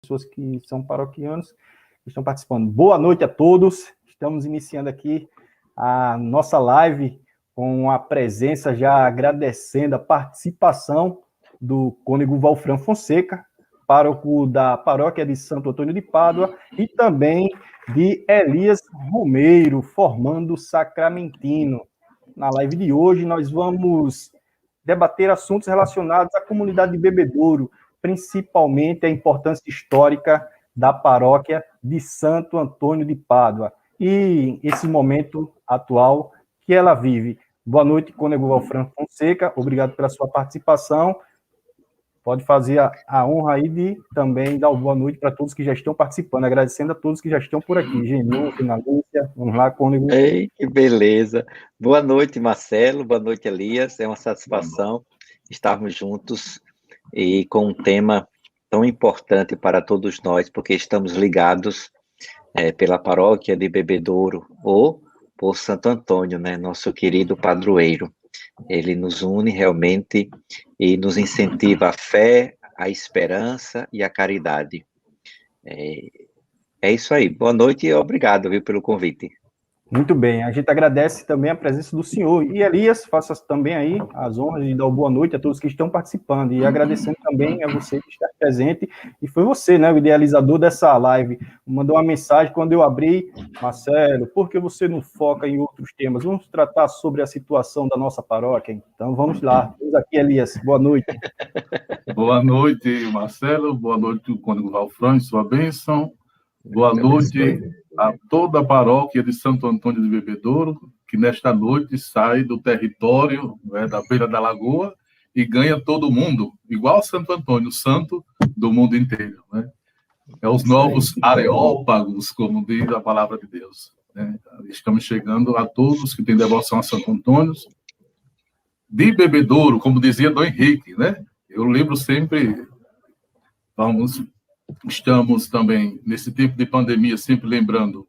pessoas que são paroquianos que estão participando. Boa noite a todos. Estamos iniciando aqui a nossa live com a presença, já agradecendo a participação do cônego Valfran Fonseca, pároco da paróquia de Santo Antônio de Pádua, e também de Elias Romeiro, formando sacramentino. Na live de hoje, nós vamos debater assuntos relacionados à comunidade de Bebedouro, principalmente a importância histórica da paróquia de Santo Antônio de Pádua e esse momento atual que ela vive. Boa noite, cônego Valfran Fonseca, obrigado pela sua participação. Pode fazer a honra aí de também dar uma boa noite para todos que já estão participando, agradecendo a todos que já estão por aqui. Genu, Ana Lúcia, vamos lá, cônego. Ei, que beleza. Boa noite, Marcelo, boa noite, Elias. É uma satisfação estarmos juntos e com um tema tão importante para todos nós, porque estamos ligados pela paróquia de Bebedouro, ou por Santo Antônio, né, nosso querido padroeiro. Ele nos une realmente e nos incentiva a fé, a esperança e a caridade. É isso aí. Boa noite e obrigado, viu, pelo convite. Muito bem, a gente agradece também a presença do senhor. E Elias, faça também aí as honras de dar boa noite a todos que estão participando. E agradecendo também a você que está presente. E foi você, né, o idealizador dessa live. Mandou uma mensagem quando eu abri: Marcelo, por que você não foca em outros temas? Vamos tratar sobre a situação da nossa paróquia. Então vamos lá. Vamos aqui, Elias. Boa noite. Boa noite, Marcelo. Boa noite, cônego Valfran, sua bênção. Boa noite a toda a paróquia de Santo Antônio de Bebedouro, que nesta noite sai do território, da beira da lagoa e ganha todo mundo, igual Santo Antônio, santo do mundo inteiro. Né? É os novos areópagos, como diz a palavra de Deus. Né? Estamos chegando a todos que têm devoção a Santo Antônio. De Bebedouro, como dizia Dom Henrique, né? Eu lembro sempre, estamos também, nesse tempo de pandemia, sempre lembrando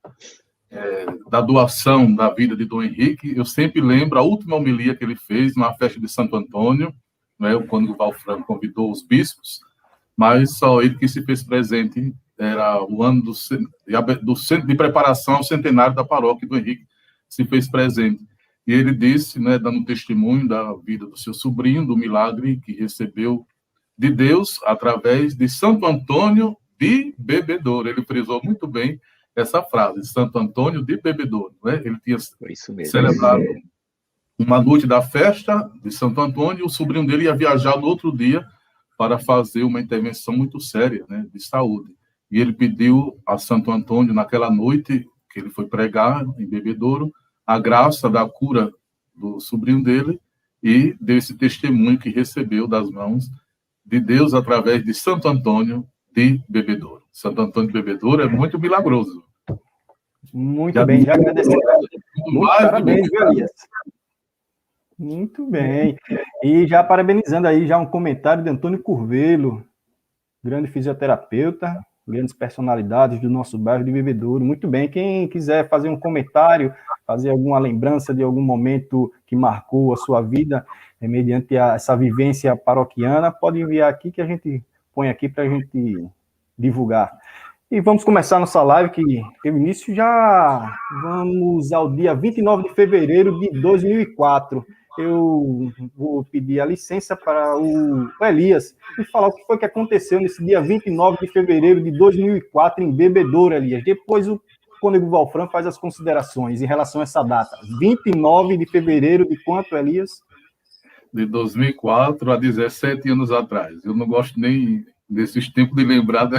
da doação da vida de Dom Henrique. Eu sempre lembro a última homilia que ele fez na festa de Santo Antônio, né, quando o Valfran convidou os bispos, mas só ele que se fez presente. Era o ano do centro de preparação ao centenário da paróquia, Dom Henrique se fez presente. E ele disse, né, dando testemunho da vida do seu sobrinho, do milagre que recebeu de Deus através de Santo Antônio de Bebedouro. Ele frisou muito bem essa frase, Santo Antônio de Bebedouro. Né? Ele tinha celebrado uma noite da festa de Santo Antônio, e o sobrinho dele ia viajar no outro dia para fazer uma intervenção muito séria, né, de saúde. E ele pediu a Santo Antônio, naquela noite que ele foi pregar em Bebedouro, a graça da cura do sobrinho dele, e deu esse testemunho que recebeu das mãos de Deus através de Santo Antônio de Bebedouro. Santo Antônio de Bebedouro é muito milagroso. Muito bem, já agradecendo. Parabéns, Elias. Muito bem. E já parabenizando aí, já um comentário de Antônio Curvelo, grande fisioterapeuta, grandes personalidades do nosso bairro de Bebedouro. Muito bem, quem quiser fazer um comentário, fazer alguma lembrança de algum momento que marcou a sua vida, mediante essa vivência paroquiana, pode enviar aqui que a gente põe aqui para a gente divulgar. E vamos começar nossa live, que teve início já, vamos ao dia 29 de fevereiro de 2004. Eu vou pedir a licença para o Elias e falar o que foi que aconteceu nesse dia 29 de fevereiro de 2004 em Bebedouro, Elias. Depois o cônego Valfran faz as considerações em relação a essa data. 29 de fevereiro de quanto, Elias? De 2004 a 17 anos atrás. Eu não gosto nem desses tempos de lembrar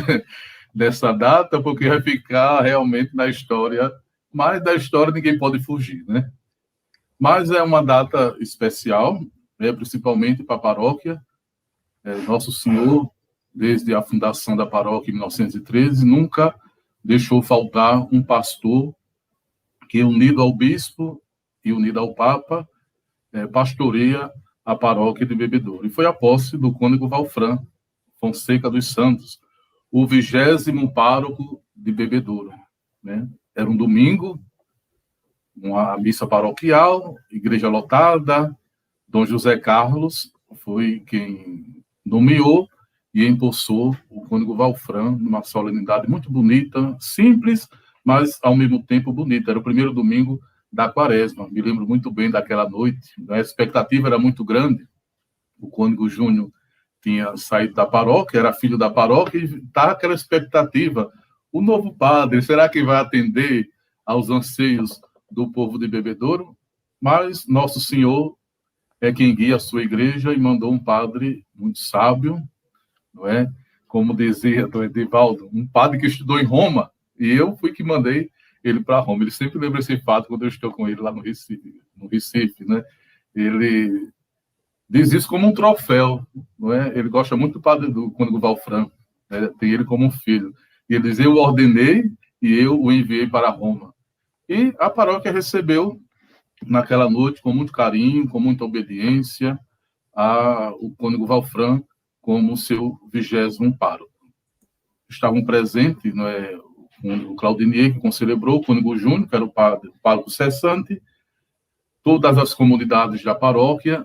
dessa data, porque vai ficar realmente na história, mas da história ninguém pode fugir, né? Mas é uma data especial, né, principalmente para a paróquia. Nosso Senhor, desde a fundação da paróquia em 1913, nunca deixou faltar um pastor que, unido ao bispo e unido ao Papa, pastoreia a paróquia de Bebedouro. E foi a posse do cônego Valfran Fonseca dos Santos, o 20º pároco de Bebedouro. Né? Era um domingo, uma missa paroquial, igreja lotada. Dom José Carlos foi quem nomeou, e empossou o cônego Valfran numa solenidade muito bonita, simples, mas ao mesmo tempo bonita. Era o primeiro domingo da Quaresma. Me lembro muito bem daquela noite. A expectativa era muito grande. O cônego Júnior tinha saído da paróquia, era filho da paróquia, e estava aquela expectativa. O novo padre, será que vai atender aos anseios do povo de Bebedouro? Mas Nosso Senhor é quem guia a sua igreja e mandou um padre muito sábio, não é? Como dizia do Edivaldo, um padre que estudou em Roma, e eu fui que mandei ele para Roma. Ele sempre lembra esse fato quando eu estou com ele lá no Recife, né? Ele diz isso como um troféu, não é? Ele gosta muito do padre do cônego Valfran, né? Tem ele como um filho. E ele diz, eu o ordenei e eu o enviei para Roma. E a paróquia recebeu, naquela noite, com muito carinho, com muita obediência, o cônego Valfran como seu 20º pároco. Estavam presentes, não é, o Claudinier, que concelebrou, o cônego Júnior, que era o pároco cessante, todas as comunidades da paróquia,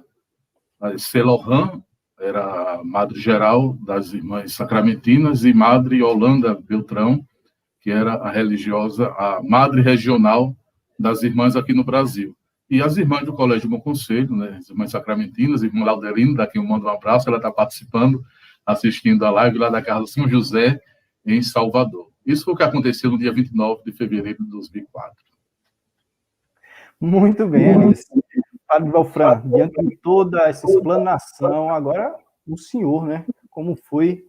a Celohan, era a madre-geral das Irmãs Sacramentinas, e Madre Yolanda Beltrão, que era a religiosa, a madre regional das irmãs aqui no Brasil. E as irmãs do Colégio Bom Conselho, né, as Irmãs Sacramentinas, a irmã Laudelino, daqui eu mando um abraço, ela está participando, assistindo a live lá da Casa São José, em Salvador. Isso foi o que aconteceu no dia 29 de fevereiro de 2004. Muito bem, Elias. Padre Valfran, diante de toda essa explanação, agora o senhor, né? Como foi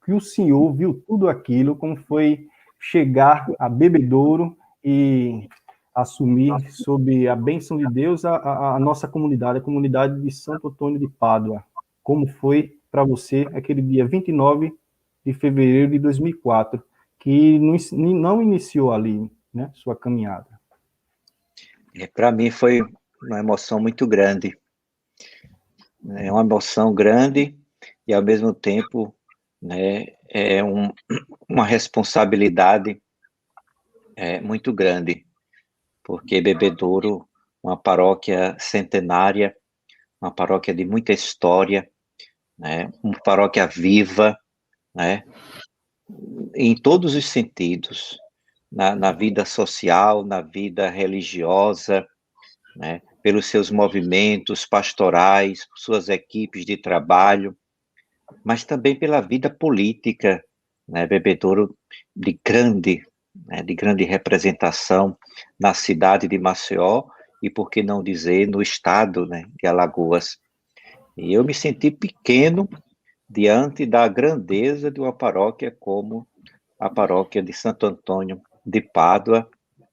que o senhor viu tudo aquilo, como foi chegar a Bebedouro e assumir, sob a bênção de Deus, a nossa comunidade, a comunidade de Santo Antônio de Pádua. Como foi para você aquele dia 29 de fevereiro de 2004, que não iniciou ali, né, sua caminhada? Para mim foi uma emoção muito grande. É uma emoção grande e, ao mesmo tempo, né, uma responsabilidade muito grande, porque Bebedouro, uma paróquia centenária, uma paróquia de muita história, né, uma paróquia viva, né, em todos os sentidos, na vida social, na vida religiosa, né, pelos seus movimentos pastorais, suas equipes de trabalho, mas também pela vida política, né, Bebedouro de grande representação na cidade de Maceió e, por que não dizer, no estado, né, de Alagoas. E eu me senti pequeno diante da grandeza de uma paróquia como a paróquia de Santo Antônio de Pádua,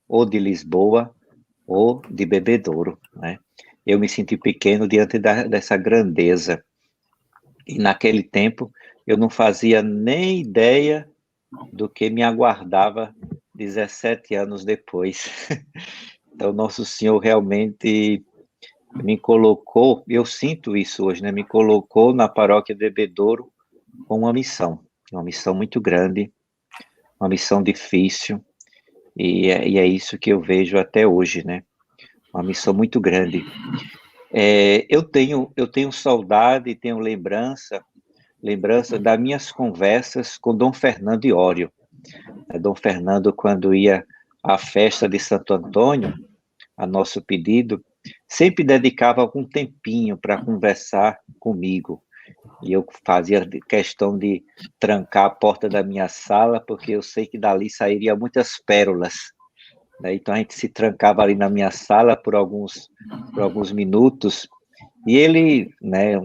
ou de Lisboa, ou de Bebedouro, né? Eu me senti pequeno diante dessa grandeza. E naquele tempo eu não fazia nem ideia do que me aguardava 17 anos depois. Então, Nosso Senhor realmente me colocou, eu sinto isso hoje, né? Me colocou na paróquia de Bebedouro com uma missão muito grande, uma missão difícil, e é isso que eu vejo até hoje, né? Uma missão muito grande. Eu tenho saudade, tenho lembrança das minhas conversas com Dom Fernando Iório. Dom Fernando, quando ia à festa de Santo Antônio, a nosso pedido, sempre dedicava algum tempinho para conversar comigo. E eu fazia questão de trancar a porta da minha sala, porque eu sei que dali sairia muitas pérolas. Então a gente se trancava ali na minha sala por alguns minutos, e ele, né,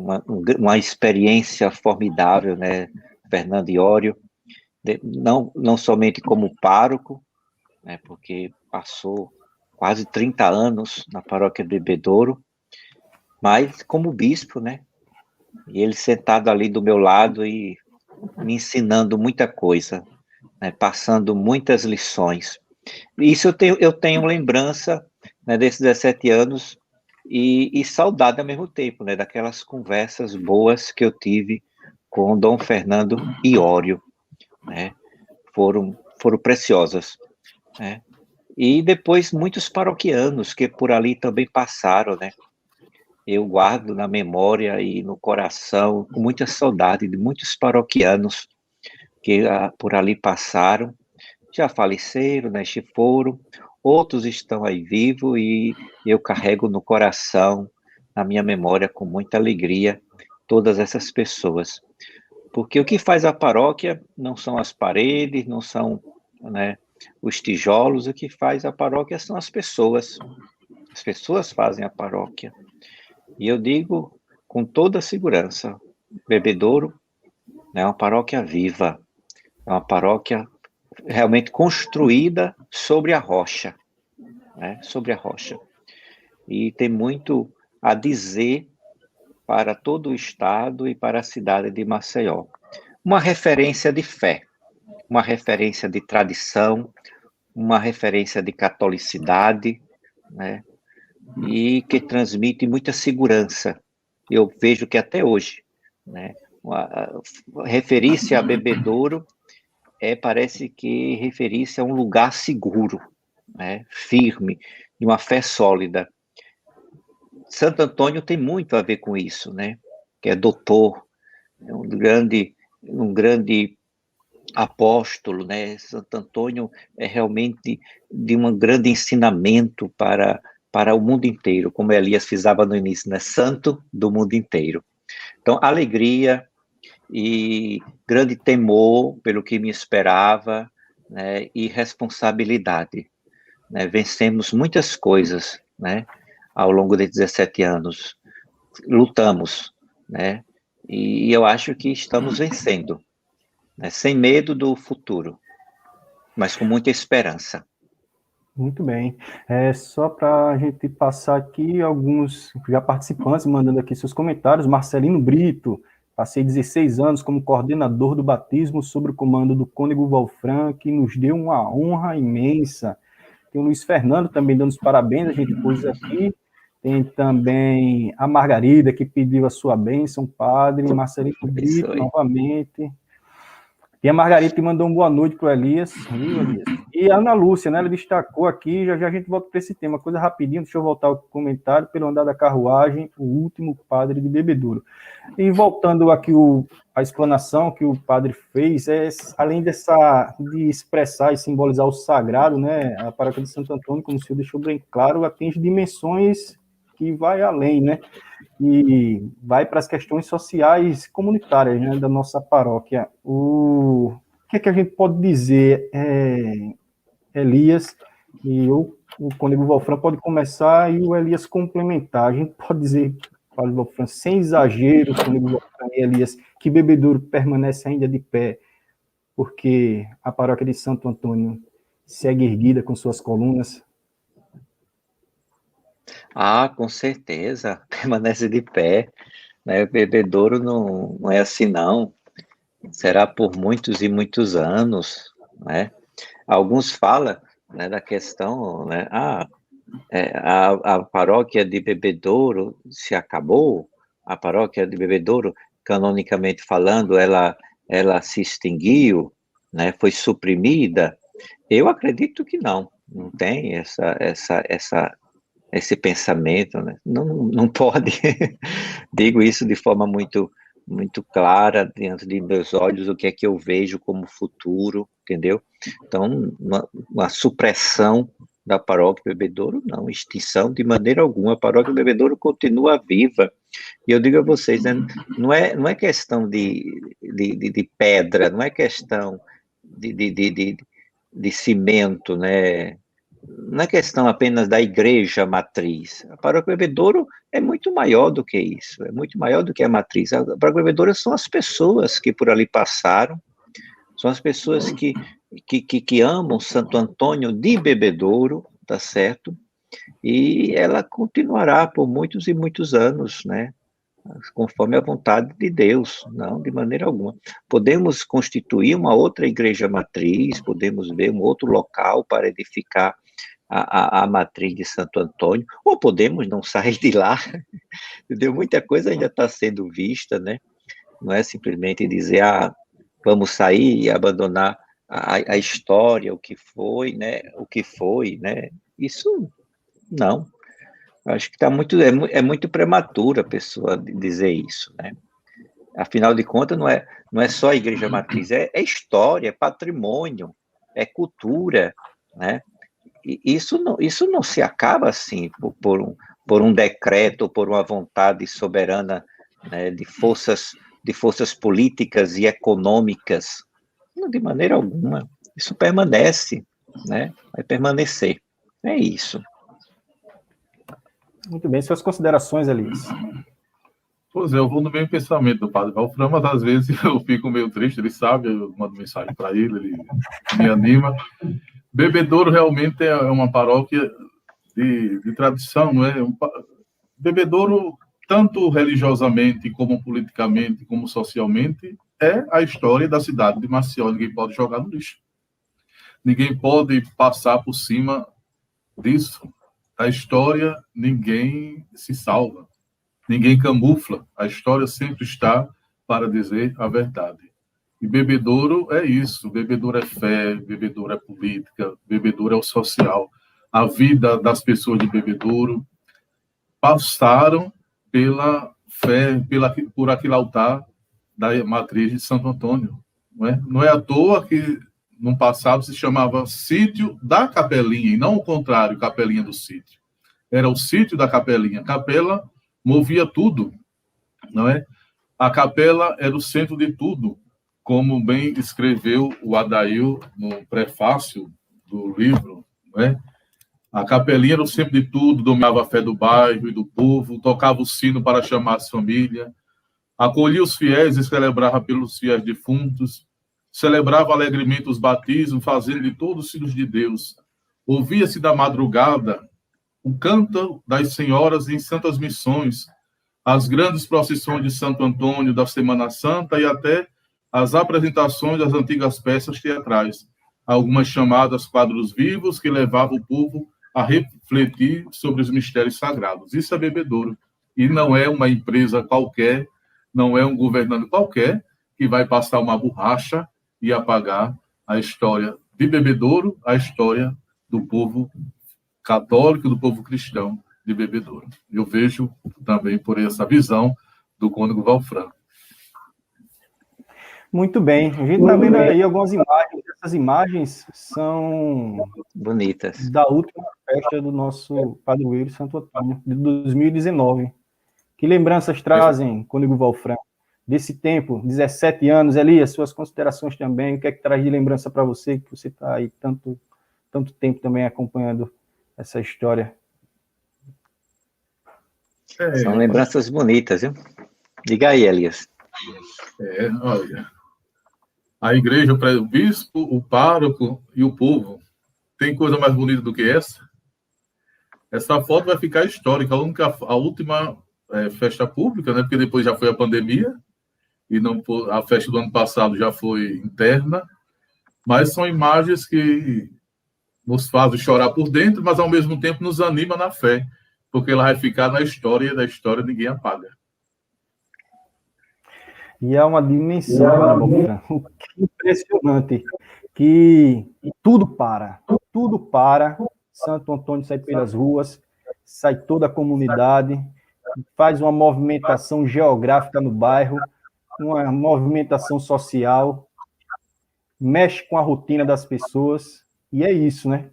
uma experiência formidável, né, Fernando Iório, não somente como pároco, né, porque passou quase 30 anos na paróquia de Bebedouro, mas como bispo, né, e ele sentado ali do meu lado e me ensinando muita coisa, né, passando muitas lições. Isso eu tenho lembrança, né, desses 17 anos e saudade ao mesmo tempo, né, daquelas conversas boas que eu tive com Dom Fernando Iório, né, foram preciosas, né, e depois muitos paroquianos que por ali também passaram, né, eu guardo na memória e no coração, com muita saudade de muitos paroquianos que por ali passaram, já faleceram, né, se foram, outros estão aí vivos e eu carrego no coração, na minha memória, com muita alegria, todas essas pessoas. Porque o que faz a paróquia não são as paredes, não são, né, os tijolos, o que faz a paróquia são as pessoas. As pessoas fazem a paróquia. E eu digo com toda segurança, Bebedouro é uma paróquia viva, é uma paróquia realmente construída sobre a rocha, né? Sobre a rocha. E tem muito a dizer para todo o estado e para a cidade de Maceió. Uma referência de fé, uma referência de tradição, uma referência de catolicidade, né? E que transmite muita segurança. Eu vejo que até hoje, né? Referir-se a Bebedouro parece que referir-se a um lugar seguro, né? Firme, de uma fé sólida. Santo Antônio tem muito a ver com isso, né? Que é doutor, é um grande apóstolo, né? Santo Antônio é realmente de um grande ensinamento para o mundo inteiro, como Elias frisava no início, né? Santo do mundo inteiro. Então, alegria e grande temor pelo que me esperava, né? E responsabilidade, né? Vencemos muitas coisas, né? Ao longo de 17 anos, lutamos, né? E eu acho que estamos vencendo, né? Sem medo do futuro, mas com muita esperança. Muito bem. Só para a gente passar aqui alguns já participantes mandando aqui seus comentários. Marcelino Brito, passei 16 anos como coordenador do batismo sob o comando do cônego Valfran, que nos deu uma honra imensa. Tem o Luiz Fernando também dando os parabéns, a gente pôs aqui. Tem também a Margarida, que pediu a sua bênção, padre. Marcelino Brito, novamente. E a Margarita mandou uma boa noite para o Elias, viu, Elias? E a Ana Lúcia, né? Ela destacou aqui, já a gente volta para esse tema. Coisa rapidinho, deixa eu voltar ao comentário. Pelo andar da carruagem, o último padre de Bebedouro. E voltando aqui a explanação que o padre fez, além de expressar e simbolizar o sagrado, né? A paróquia de Santo Antônio, como o senhor deixou bem claro, atinge dimensões que vai além, né? E vai para as questões sociais comunitárias, né, da nossa paróquia. O que é que a gente pode dizer, Elias, e o cônego Valfran pode começar e o Elias complementar. A gente pode dizer, padre Valfran, sem exagero, cônego Valfran e Elias, que Bebedouro permanece ainda de pé, porque a paróquia de Santo Antônio segue erguida com suas colunas. Com certeza, permanece de pé, né? O Bebedouro não é assim, não. Será por muitos e muitos anos, né? Alguns falam, né, da questão, né? A paróquia de Bebedouro se acabou, a paróquia de Bebedouro, canonicamente falando, ela se extinguiu, né? Foi suprimida. Eu acredito que não tem esse pensamento, né? Não pode. Digo isso de forma muito clara diante de meus olhos, o que é que eu vejo como futuro, entendeu? Então, uma supressão da paróquia Bebedouro, não, extinção de maneira alguma. A paróquia Bebedouro continua viva. E eu digo a vocês, né, não é questão de pedra, não é questão de cimento, né? Não é questão apenas da igreja matriz. A paróquia Bebedouro é muito maior do que isso, é muito maior do que a matriz. A paróquia Bebedouro são as pessoas que por ali passaram, são as pessoas que amam Santo Antônio de Bebedouro, tá certo? E ela continuará por muitos e muitos anos, né? Conforme a vontade de Deus, não de maneira alguma. Podemos constituir uma outra igreja matriz, podemos ver um outro local para edificar a matriz de Santo Antônio, ou podemos não sair de lá, entendeu? Muita coisa ainda está sendo vista, né? Não é simplesmente dizer, vamos sair e abandonar a história, o que foi, né? O que foi, né? Isso, não. Acho que é muito prematuro a pessoa dizer isso, né? Afinal de contas, não é só a igreja matriz, é história, é patrimônio, é cultura, né? E isso não se acaba assim por um decreto, por uma vontade soberana, né, de forças políticas e econômicas. Não, de maneira alguma. Isso permanece, né? Vai permanecer. É isso. Muito bem, suas considerações, Elias. Pois é, eu vou no mesmo pensamento do Padre Valfran, mas às vezes eu fico meio triste, ele sabe, eu mando mensagem para ele me anima. Bebedouro realmente é uma paróquia de tradição, não é? Bebedouro, tanto religiosamente, como politicamente, como socialmente, é a história da cidade de Maceió. Ninguém pode jogar no lixo. Ninguém pode passar por cima disso. A história, ninguém se salva. Ninguém camufla. A história sempre está para dizer a verdade. E Bebedouro é isso. Bebedouro é fé, Bebedouro é política, Bebedouro é o social. A vida das pessoas de Bebedouro passaram pela fé, por aquele altar da matriz de Santo Antônio. Não é à toa que, no passado, se chamava Sítio da Capelinha, e não o contrário, Capelinha do Sítio. Era o Sítio da Capelinha. A capela movia tudo, não é? A capela era o centro de tudo, como bem escreveu o Adail no prefácio do livro, não é? A capelinha era o centro de tudo, dominava a fé do bairro e do povo, tocava o sino para chamar as famílias, acolhia os fiéis e celebrava pelos fiéis defuntos, celebrava alegremente os batismos, fazendo de todos os filhos de Deus. Ouvia-se da madrugada o canto das senhoras em santas missões, as grandes procissões de Santo Antônio da Semana Santa e até as apresentações das antigas peças teatrais, algumas chamadas quadros vivos que levavam o povo a refletir sobre os mistérios sagrados. Isso é Bebedouro. E não é uma empresa qualquer, não é um governante qualquer que vai passar uma borracha e apagar a história de Bebedouro, a história do povo católico, do povo cristão de Bebedouro. Eu vejo também por essa visão do cônego Valfran. Muito bem. A gente está vendo aí algumas imagens. Essas imagens são bonitas da última festa do nosso padroeiro Santo Antônio, de 2019. Que lembranças trazem, cônego Valfran, desse tempo, 17 anos? Elias, suas considerações também. O que é que traz de lembrança para você, que você está aí tanto tempo também acompanhando essa história? São lembranças bonitas, viu? Diga aí, Elias. Olha, a igreja, o bispo, o pároco e o povo. Tem coisa mais bonita do que essa? Essa foto vai ficar histórica. A última festa pública, né? Porque depois já foi a pandemia, e não a festa do ano passado já foi interna, mas são imagens que nos fazem chorar por dentro, mas ao mesmo tempo nos anima na fé, porque ela vai ficar na história, e da história ninguém apaga. E é uma dimensão, impressionante, que tudo para. Santo Antônio sai pelas ruas, sai toda a comunidade, faz uma movimentação geográfica no bairro, uma movimentação social, mexe com a rotina das pessoas, e é isso, né?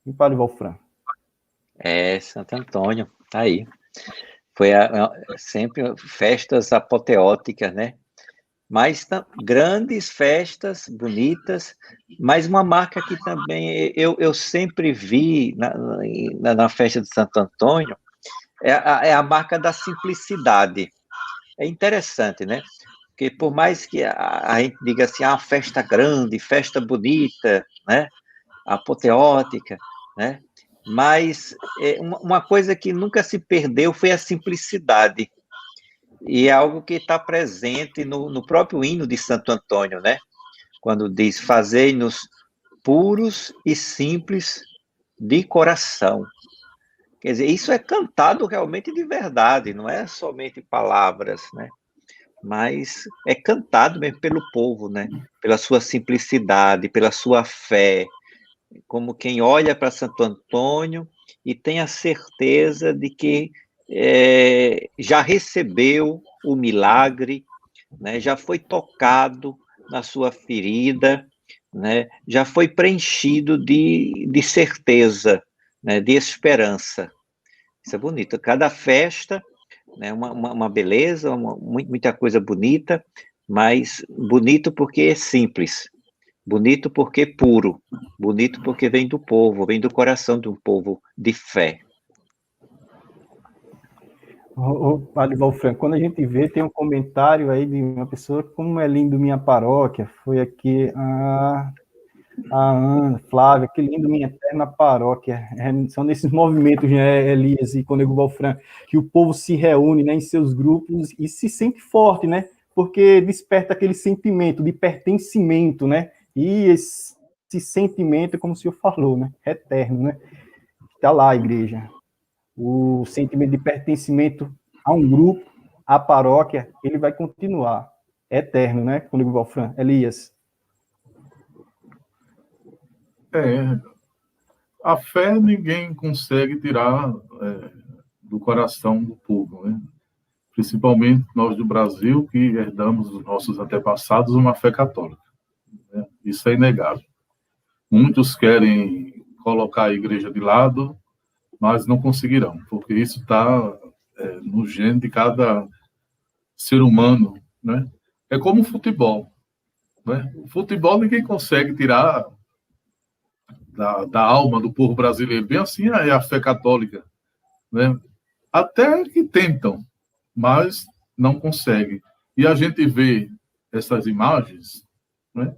E Padre Valfran. Santo Antônio, tá aí. Foi sempre festas apoteóticas, né? Mas grandes festas, bonitas, mas uma marca que também eu sempre vi na festa de Santo Antônio é a marca da simplicidade. É interessante, né? Porque por mais que a gente diga assim, festa grande, festa bonita, né? Apoteótica, né? Mas uma coisa que nunca se perdeu foi a simplicidade. E é algo que está presente no próprio hino de Santo Antônio, né? Quando diz, fazei-nos puros e simples de coração. Quer dizer, isso é cantado realmente de verdade, não é somente palavras, né? Mas é cantado mesmo pelo povo, né? Pela sua simplicidade, pela sua fé, como quem olha para Santo Antônio e tenha certeza de que já recebeu o milagre, né? Já foi tocado na sua ferida, né? Já foi preenchido de certeza, né? De esperança. Isso é bonito. Cada festa, né? Uma beleza, muita coisa bonita, mas bonito porque é simples, bonito porque é puro, bonito porque vem do povo, vem do coração de um povo de fé. Padre Valfran, quando a gente vê, tem um comentário aí de uma pessoa, como é lindo minha paróquia, foi aqui a Ana, Flávia, que lindo minha eterna paróquia. São nesses movimentos, né, Elias e Cônego Valfran, que o povo se reúne, né, em seus grupos e se sente forte, né, porque desperta aquele sentimento de pertencimento, né, e esse sentimento, como o senhor falou, né, é eterno, né, está lá a igreja. O sentimento de pertencimento a um grupo, à paróquia, ele vai continuar. É eterno, né, Cônego Valfran? Elias. A fé ninguém consegue tirar do coração do povo, né? Principalmente nós do Brasil, que herdamos dos nossos antepassados uma fé católica, né? Isso é inegável. Muitos querem colocar a igreja de lado, mas não conseguirão, porque isso está no gene de cada ser humano, né? É como o futebol, né? O futebol ninguém consegue tirar da alma do povo brasileiro, bem assim é a fé católica, né? Até que tentam, mas não conseguem. E a gente vê essas imagens, né?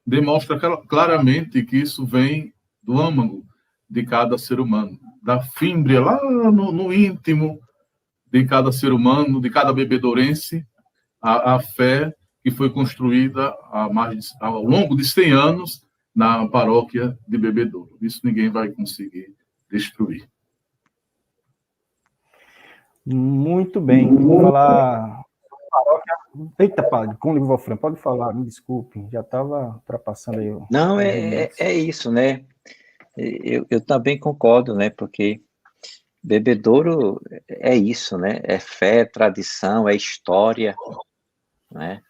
Demonstra claramente que isso vem do âmago de cada ser humano, da fímbria lá no íntimo de cada ser humano, de cada bebedourense, a fé que foi construída ao longo de 100 anos na paróquia de Bebedouro. Isso ninguém vai conseguir destruir. Muito bem. Vou falar. Eita, padre, Cônego Valfran, pode falar, me desculpe, já estava ultrapassando aí. Não, é isso, né? Eu também concordo, né? Porque Bebedouro é isso, né? É fé, tradição, é história, né?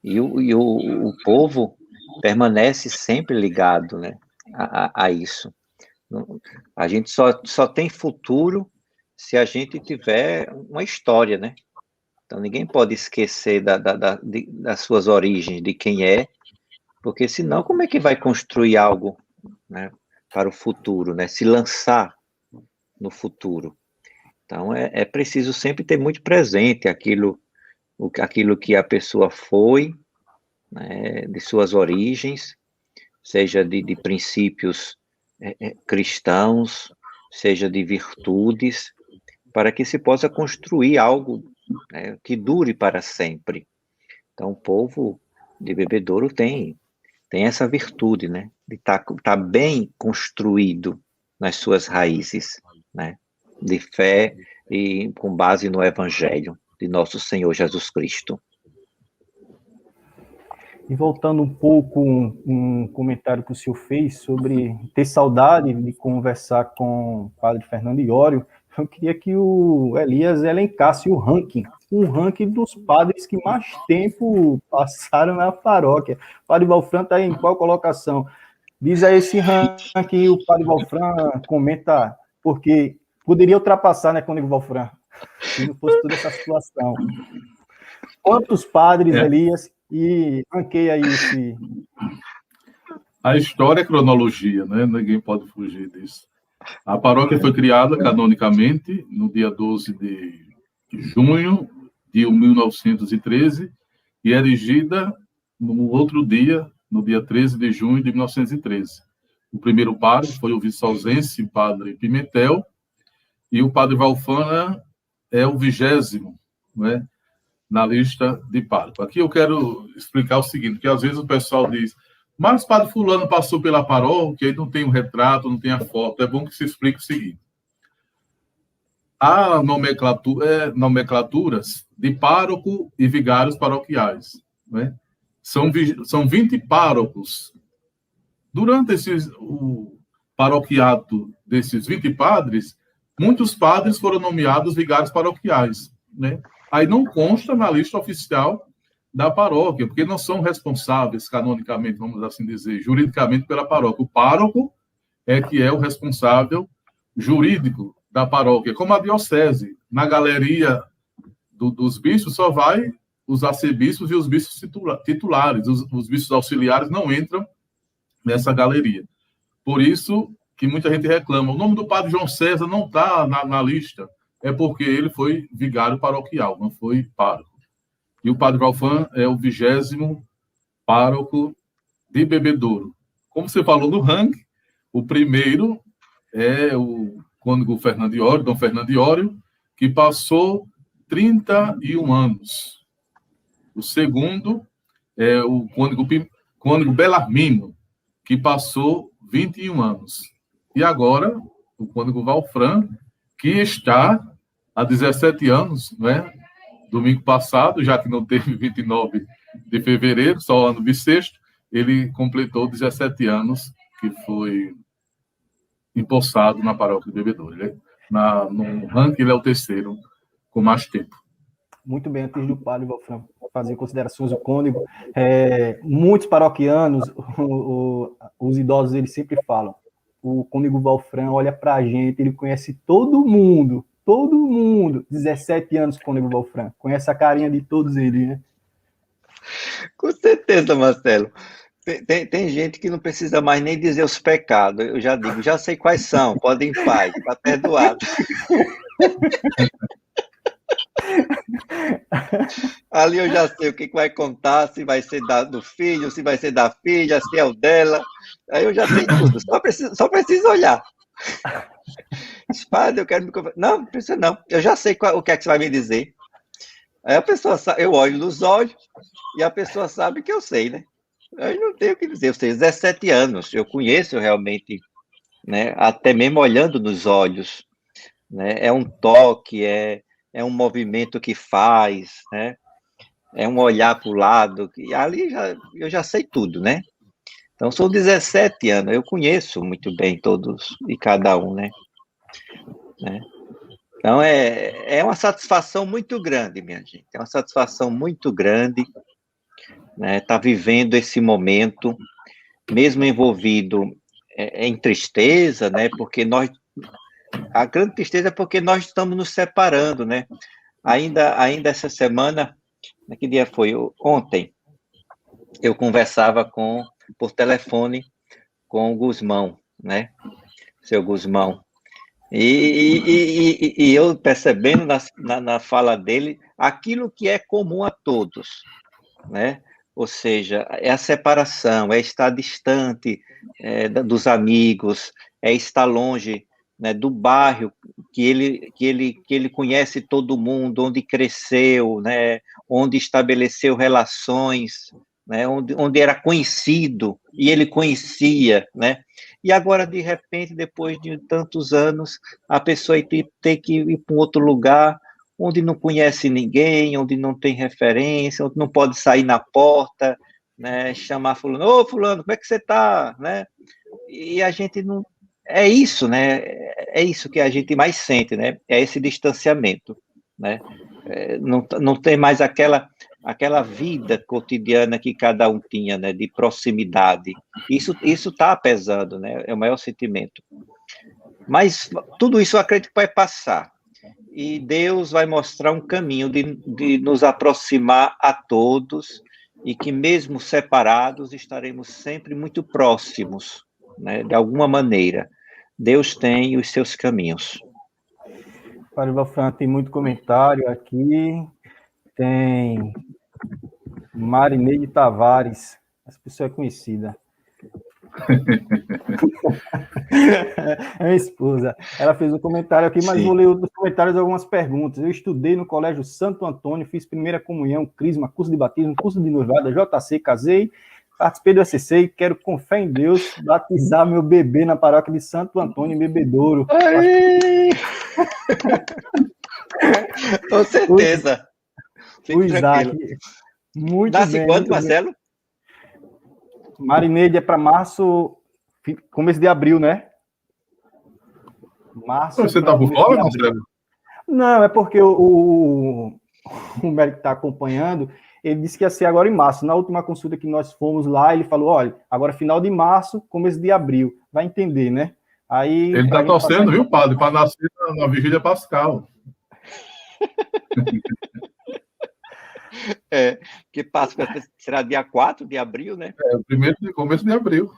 E o povo permanece sempre ligado, né? A isso. A gente só tem futuro se a gente tiver uma história, né? Então, ninguém pode esquecer das suas origens, de quem é, porque senão como é que vai construir algo, né, para o futuro, né? Se lançar no futuro. Então, é preciso sempre ter muito presente aquilo que a pessoa foi, né, de suas origens, seja de princípios cristãos, seja de virtudes, para que se possa construir algo, né, que dure para sempre. Então, o povo de Bebedouro tem essa virtude, né, de tá bem construído nas suas raízes, né, de fé e com base no Evangelho de nosso Senhor Jesus Cristo. E voltando um pouco, um comentário que o senhor fez sobre ter saudade de conversar com o padre Fernando Iório, eu queria que o Elias elencasse um ranking dos padres que mais tempo passaram na paróquia. O padre Valfran está em qual colocação? Diz aí esse ranking, o padre Valfran comenta, porque poderia ultrapassar, né, Cônego Valfran, se não fosse toda essa situação. Quantos padres, Elias, e ranqueia aí esse... A história é cronologia, né? Ninguém pode fugir disso. A paróquia foi criada canonicamente no dia 12 de junho de 1913 e erigida no outro dia, no dia 13 de junho de 1913. O primeiro padre foi o viçosense, padre Pimentel, e o padre Valfran é o 20º, né, na lista de párocos. Aqui eu quero explicar o seguinte, que às vezes o pessoal diz, mas padre fulano passou pela paróquia e não tem um retrato, não tem a foto. É bom que se explique o seguinte. Há nomenclaturas de pároco e vigários paroquiais, né? São 20 párocos. Durante o paroquiato desses 20 padres, muitos padres foram nomeados vigários paroquiais, né? Aí não consta na lista oficial da paróquia, porque não são responsáveis canonicamente, vamos assim dizer, juridicamente pela paróquia. O pároco é que é o responsável jurídico da paróquia, como a diocese. Na galeria dos bispos só vai os arcebispos e os bispos titulares, os bispos auxiliares não entram nessa galeria. Por isso que muita gente reclama, o nome do padre João César não está na lista, é porque ele foi vigário paroquial, não foi pároco. E o padre Valfran é o 20º pároco de Bebedouro. Como você falou no ranking, o primeiro é o cônego Dom Fernando Iório, que passou 31 anos. O segundo é o cônego Belarmino, que passou 21 anos. E agora, o cônego Valfran, que está há 17 anos, né? Domingo passado, já que não teve 29 de fevereiro, só ano bissexto, ele completou 17 anos que foi empossado na paróquia de Bebedouro. No ranking, ele é o terceiro com mais tempo. Muito bem, antes do padre Valfran fazer considerações, o cônego, muitos paroquianos, os idosos, eles sempre falam, o cônego Valfran olha para a gente, ele conhece todo mundo, 17 anos, cônego Valfran, conhece a carinha de todos eles, né? Com certeza, Marcelo. Tem gente que não precisa mais nem dizer os pecados. Eu já digo, já sei quais são, podem ir em paz, está perdoado. Ali eu já sei o que vai contar, se vai ser do filho, se vai ser da filha, se é o dela. Aí eu já sei tudo, só preciso olhar. Padre, eu quero me conversar. Não precisa não, eu já sei o que é que você vai me dizer. Aí a pessoa sabe, eu olho nos olhos e a pessoa sabe que eu sei, né? Eu não tenho o que dizer, eu tenho 17 anos, eu conheço realmente, né? Até mesmo olhando nos olhos, né? É um toque, é um movimento que faz, né? É um olhar para o lado, e ali eu já sei tudo, né? Então, são 17 anos, eu conheço muito bem todos e cada um, né? Então, é uma satisfação muito grande, minha gente, é uma satisfação muito grande, né? Estar vivendo esse momento, mesmo envolvido em tristeza, né? Porque a grande tristeza é porque nós estamos nos separando, né? Ainda essa semana, que dia foi? Ontem, eu conversava por telefone com o Guzmão, né? Seu Guzmão. E eu percebendo na fala dele aquilo que é comum a todos, né? Ou seja, é a separação, é estar distante dos amigos, é estar longe, né, do bairro que ele conhece todo mundo, onde cresceu, né, onde estabeleceu relações, né, onde era conhecido e ele conhecia, né? E agora, de repente, depois de tantos anos, a pessoa tem que ir para um outro lugar onde não conhece ninguém, onde não tem referência, onde não pode sair na porta, né, chamar fulano, ô fulano, como é que você está, né? E a gente não... É isso, né? É isso que a gente mais sente, né? É esse distanciamento, né? Não tem mais aquela vida cotidiana que cada um tinha, né? De proximidade. Isso está pesando, né? É o maior sentimento. Mas tudo isso eu acredito que vai passar. E Deus vai mostrar um caminho de nos aproximar a todos e que mesmo separados estaremos sempre muito próximos, né? De alguma maneira. Deus tem os seus caminhos. Padre Valfran, tem muito comentário aqui. Tem Marineide Tavares. Essa pessoa é conhecida. É minha esposa. Ela fez um comentário aqui, mas vou ler os comentários de algumas perguntas. Eu estudei no Colégio Santo Antônio, fiz primeira comunhão, crisma, curso de batismo, curso de noivado, JC, casei, participei do SCC e quero, com fé em Deus, batizar meu bebê na paróquia de Santo Antônio, em Bebedouro. Com certeza. O Isaac. Muito Nasce bem. quando, Marcelo? Marineide é para março, começo de abril, né? Março. Você está por fora, Marcelo? Não, é porque o médico está acompanhando, ele disse que ia ser agora em março. Na última consulta que nós fomos lá, ele falou, olha, agora final de março, começo de abril. Vai entender, né? Aí, ele está torcendo, viu, padre, para nascer na Vigília Pascal. Que Páscoa será dia 4 de abril, né? O primeiro de começo de abril.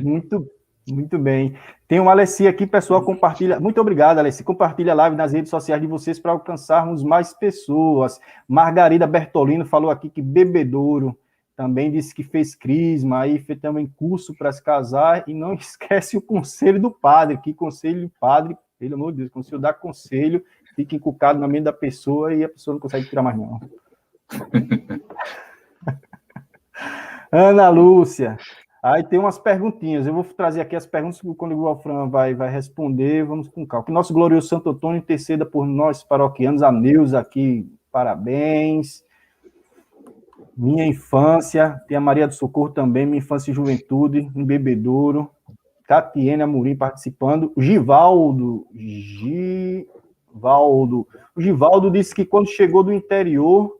Muito bem. Tem uma Alessi aqui, pessoal, compartilha. Muito obrigado, Alessi. Compartilha a live nas redes sociais de vocês para alcançarmos mais pessoas. Margarida Bertolino falou aqui que bebedouro. Também disse que fez crisma, aí fez também curso para se casar. E não esquece o conselho do padre. Que conselho do padre, pelo amor de Deus, quando o senhor dá conselho, fica encucado na mente da pessoa e a pessoa não consegue tirar mais, não. Ana Lúcia. Aí tem umas perguntinhas. Eu vou trazer aqui as perguntas que o Cônego Valfran vai responder. Vamos com calma. Que nosso glorioso Santo Antônio interceda por nós paroquianos. A Neuza aqui, parabéns. Minha infância. Tem a Maria do Socorro também. Minha infância e juventude em Bebedouro. Tatiana Amorim participando. O Givaldo disse que quando chegou do interior,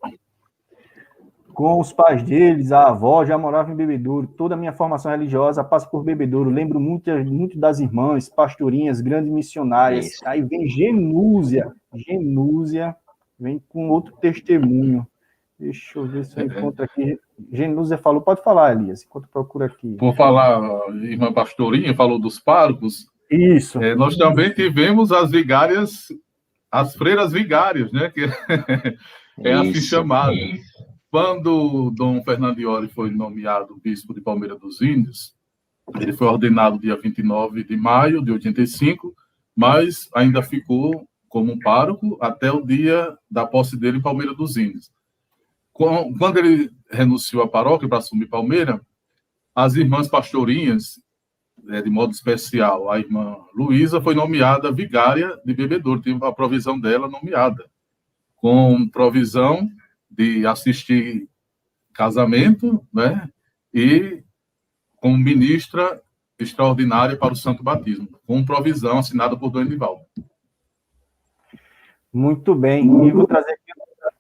com os pais deles, a avó já morava em Bebedouro. Toda a minha formação religiosa passa por Bebedouro. Lembro muito das irmãs, pastorinhas, grandes missionárias. Isso. Aí vem Genúzia vem com outro testemunho. Deixa eu ver se eu encontro aqui. Genúzia falou, pode falar, Elias, enquanto procura aqui. Por falar, irmã Pastorinha, falou dos párocos. Isso. Nós também tivemos as vigárias, as freiras vigárias, né? Que é assim chamado. Quando Dom Fernando Iori foi nomeado bispo de Palmeira dos Índios, ele foi ordenado dia 29 de maio de 85, mas ainda ficou como um pároco até o dia da posse dele em Palmeira dos Índios. Quando ele renunciou à paróquia para assumir Palmeira, as irmãs pastorinhas, de modo especial, a irmã Luísa foi nomeada vigária de Bebedouro, teve a provisão dela nomeada, com provisão de assistir casamento, né, e como ministra extraordinária para o Santo Batismo, com provisão assinada por Dom Edivaldo. Muito bem. E vou trazer aqui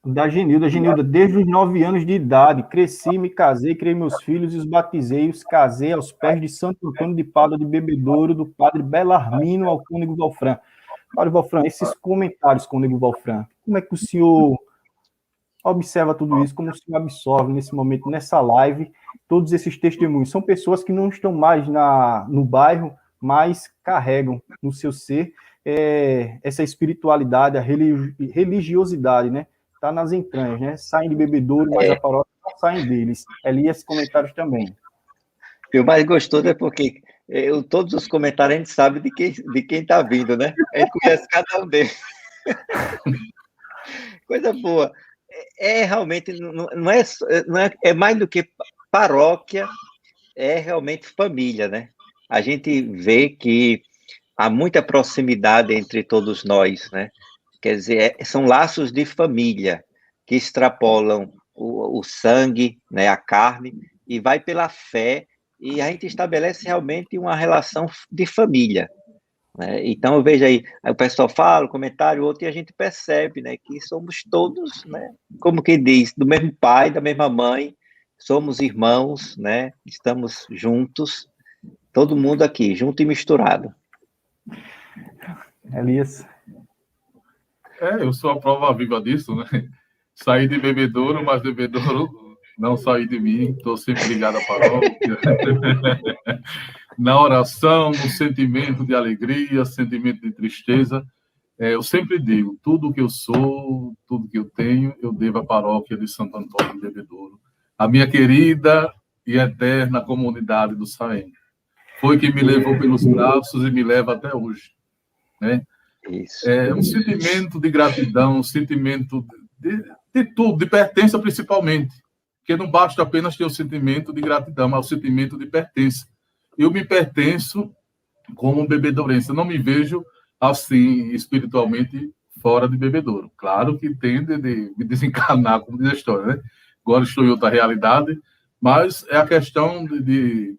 da Genilda. Genilda, desde os 9 anos de idade, cresci, me casei, criei meus filhos e os batizei, os casei aos pés de Santo Antônio de Pádua de Bebedouro, do padre Belarmino ao Cônego Valfran. Padre Valfran, esses comentários, Cônego Valfran, como é que o senhor observa tudo isso, como o senhor absorve nesse momento, nessa live, todos esses testemunhos? São pessoas que não estão mais no bairro, mas carregam no seu ser essa espiritualidade, a religiosidade, né? Está nas entranhas, né? Saem de Bebedouro, mas a paróquia não saem deles. Elias, comentários também. O mais gostoso é porque todos os comentários a gente sabe de quem está vindo, né? A gente conhece cada um deles. Coisa boa. Realmente, não é mais do que paróquia, é realmente família, né? A gente vê que há muita proximidade entre todos nós, né? Quer dizer, são laços de família que extrapolam o sangue, né, a carne, e vai pela fé, e a gente estabelece realmente uma relação de família, né? Então, eu vejo aí o pessoal fala, comentário, outro, e a gente percebe, né, que somos todos, né, como quem diz, do mesmo pai, da mesma mãe, somos irmãos, né, estamos juntos, todo mundo aqui, junto e misturado. Elias. Eu sou a prova viva disso, né? Saí de Bebedouro, mas Bebedouro não saí de mim, estou sempre ligado à paróquia. Na oração, no sentimento de alegria, sentimento de tristeza, eu sempre digo, tudo que eu sou, tudo que eu tenho, eu devo à paróquia de Santo Antônio de Bebedouro, a minha querida e eterna comunidade do Saém. Foi que me levou pelos braços e me leva até hoje, né? Isso. Um sentimento de gratidão, um sentimento de tudo, de pertença principalmente, porque não basta apenas ter o sentimento de gratidão, mas o sentimento de pertença. Eu me pertenço como um bebedourense, eu não me vejo assim, espiritualmente, fora de Bebedouro. Claro que tende de me desencarnar, como diz a história, né? Agora estou em outra realidade, mas é a questão de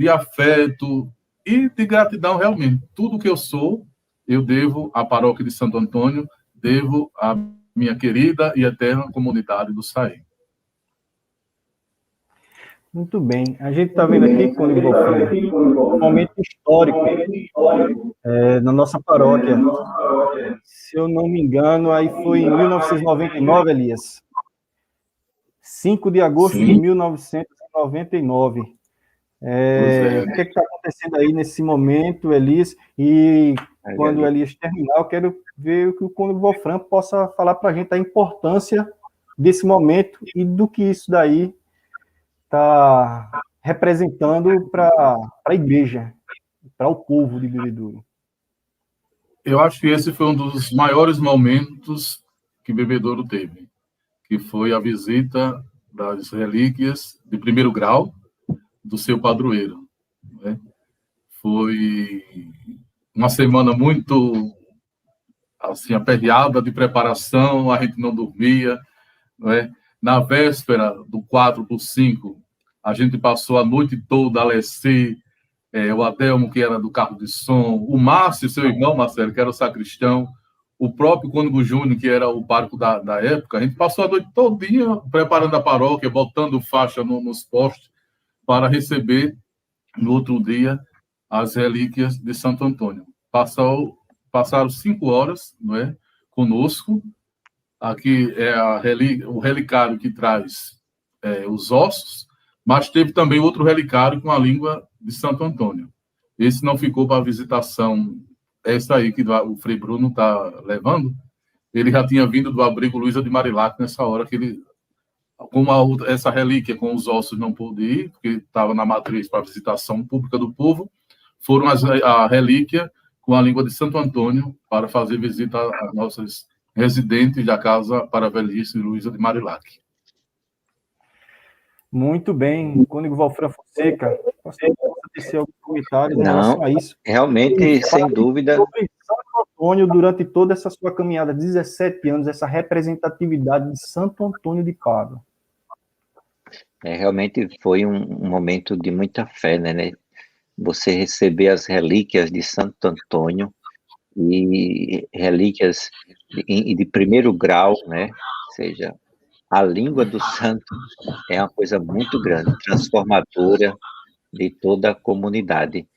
afeto e de gratidão, realmente. Tudo que eu sou eu devo à paróquia de Santo Antônio, devo à minha querida e eterna comunidade do Saí. Muito bem. A gente está vendo aqui, Cônego Valfran, um momento histórico na nossa paróquia. Se eu não me engano, aí foi em 1999, Elias. 5 de agosto de 1999. O que está acontecendo aí nesse momento, Elias? E quando o Elias terminar, eu quero ver o que o Cônego Valfran possa falar para a gente a importância desse momento e do que isso daí está representando para a igreja, para o povo de Bebedouro. Eu acho que esse foi um dos maiores momentos que Bebedouro teve, que foi a visita das relíquias de primeiro grau do seu padroeiro, né? Foi uma semana muito assim, aperreada de preparação, a gente não dormia, né? Na véspera do 4/5, a gente passou a noite toda a Alessê, o Adelmo, que era do carro de som, o Márcio, seu irmão, Marcelo, que era o sacristão, o próprio Cônego Júnior, que era o pároco da época. A gente passou a noite todinha preparando a paróquia, botando faixa nos postes para receber, no outro dia, as relíquias de Santo Antônio. Passaram 5 horas, não é, conosco. Aqui é o relicário que traz os ossos, mas teve também outro relicário com a língua de Santo Antônio. Esse não ficou para a visitação, essa aí que o Frei Bruno está levando. Ele já tinha vindo do abrigo Luísa de Marilac nessa hora que ele, como essa relíquia com os ossos não pôde ir, porque estava na matriz para a visitação pública do povo, foram a relíquia com a língua de Santo Antônio para fazer visita às nossas residentes da Casa para a Velhice Luísa de Marilac. Muito bem, Cônego Valfran Fonseca, você tecer algum comentário em relação a isso? Realmente, sem dúvida. Sobre Santo Antônio, durante toda essa sua caminhada, 17 anos, essa representatividade de Santo Antônio de Pádua. Realmente foi um momento de muita fé, né? Você receber as relíquias de Santo Antônio, e relíquias de primeiro grau, né? Ou seja, a língua do santo é uma coisa muito grande, transformadora de toda a comunidade.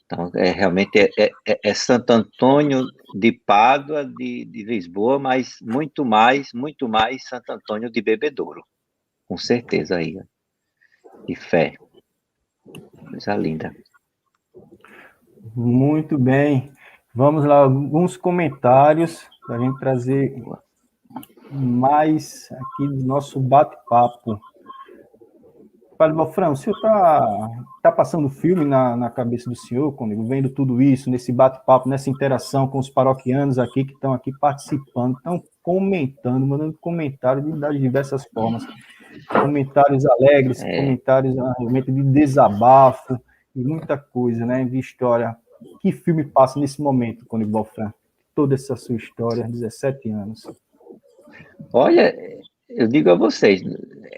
Então, realmente é Santo Antônio de Pádua, de Lisboa, mas muito mais Santo Antônio de Bebedouro, com certeza aí, de fé. Coisa linda. Muito bem. Vamos lá, alguns comentários para a gente trazer mais aqui do nosso bate-papo. Padre Valfran, o senhor está passando filme na cabeça do senhor, comigo, vendo tudo isso, nesse bate-papo, nessa interação com os paroquianos aqui que estão aqui participando, estão comentando, mandando comentários das diversas formas. Comentários alegres, comentários realmente de desabafo, e muita coisa, né, de história. Que filme passa nesse momento, Cônego Valfran? Toda essa sua história, 17 anos. Olha, eu digo a vocês,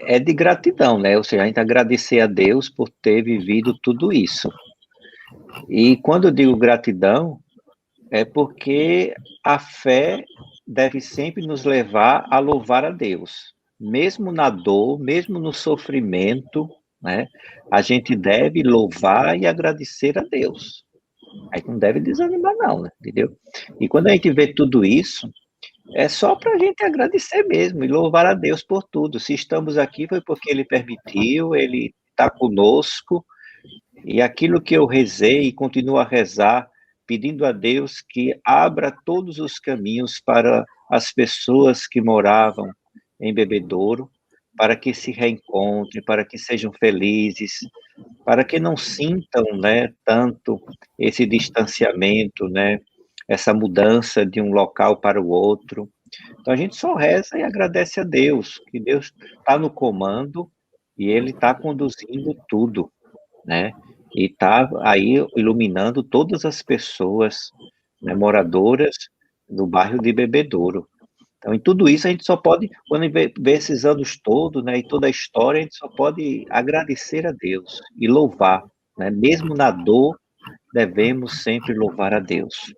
é de gratidão, né? Ou seja, a gente agradecer a Deus por ter vivido tudo isso. E quando eu digo gratidão, é porque a fé deve sempre nos levar a louvar a Deus. Mesmo na dor, mesmo no sofrimento, né? A gente deve louvar e agradecer a Deus. Aí não deve desanimar não, né? Entendeu? E quando a gente vê tudo isso, é só para a gente agradecer mesmo e louvar a Deus por tudo. Se estamos aqui foi porque Ele permitiu, Ele está conosco, e aquilo que eu rezei e continuo a rezar, pedindo a Deus que abra todos os caminhos para as pessoas que moravam em Bebedouro, para que se reencontrem, para que sejam felizes, para que não sintam, né, tanto esse distanciamento, né, essa mudança de um local para o outro. Então a gente só reza e agradece a Deus, que Deus está no comando e Ele está conduzindo tudo, né? E está aí iluminando todas as pessoas, né, moradoras do bairro de Bebedouro. Então, em tudo isso, a gente só pode, quando vê esses anos todos, né, e toda a história, a gente só pode agradecer a Deus e louvar, né? Mesmo na dor, devemos sempre louvar a Deus.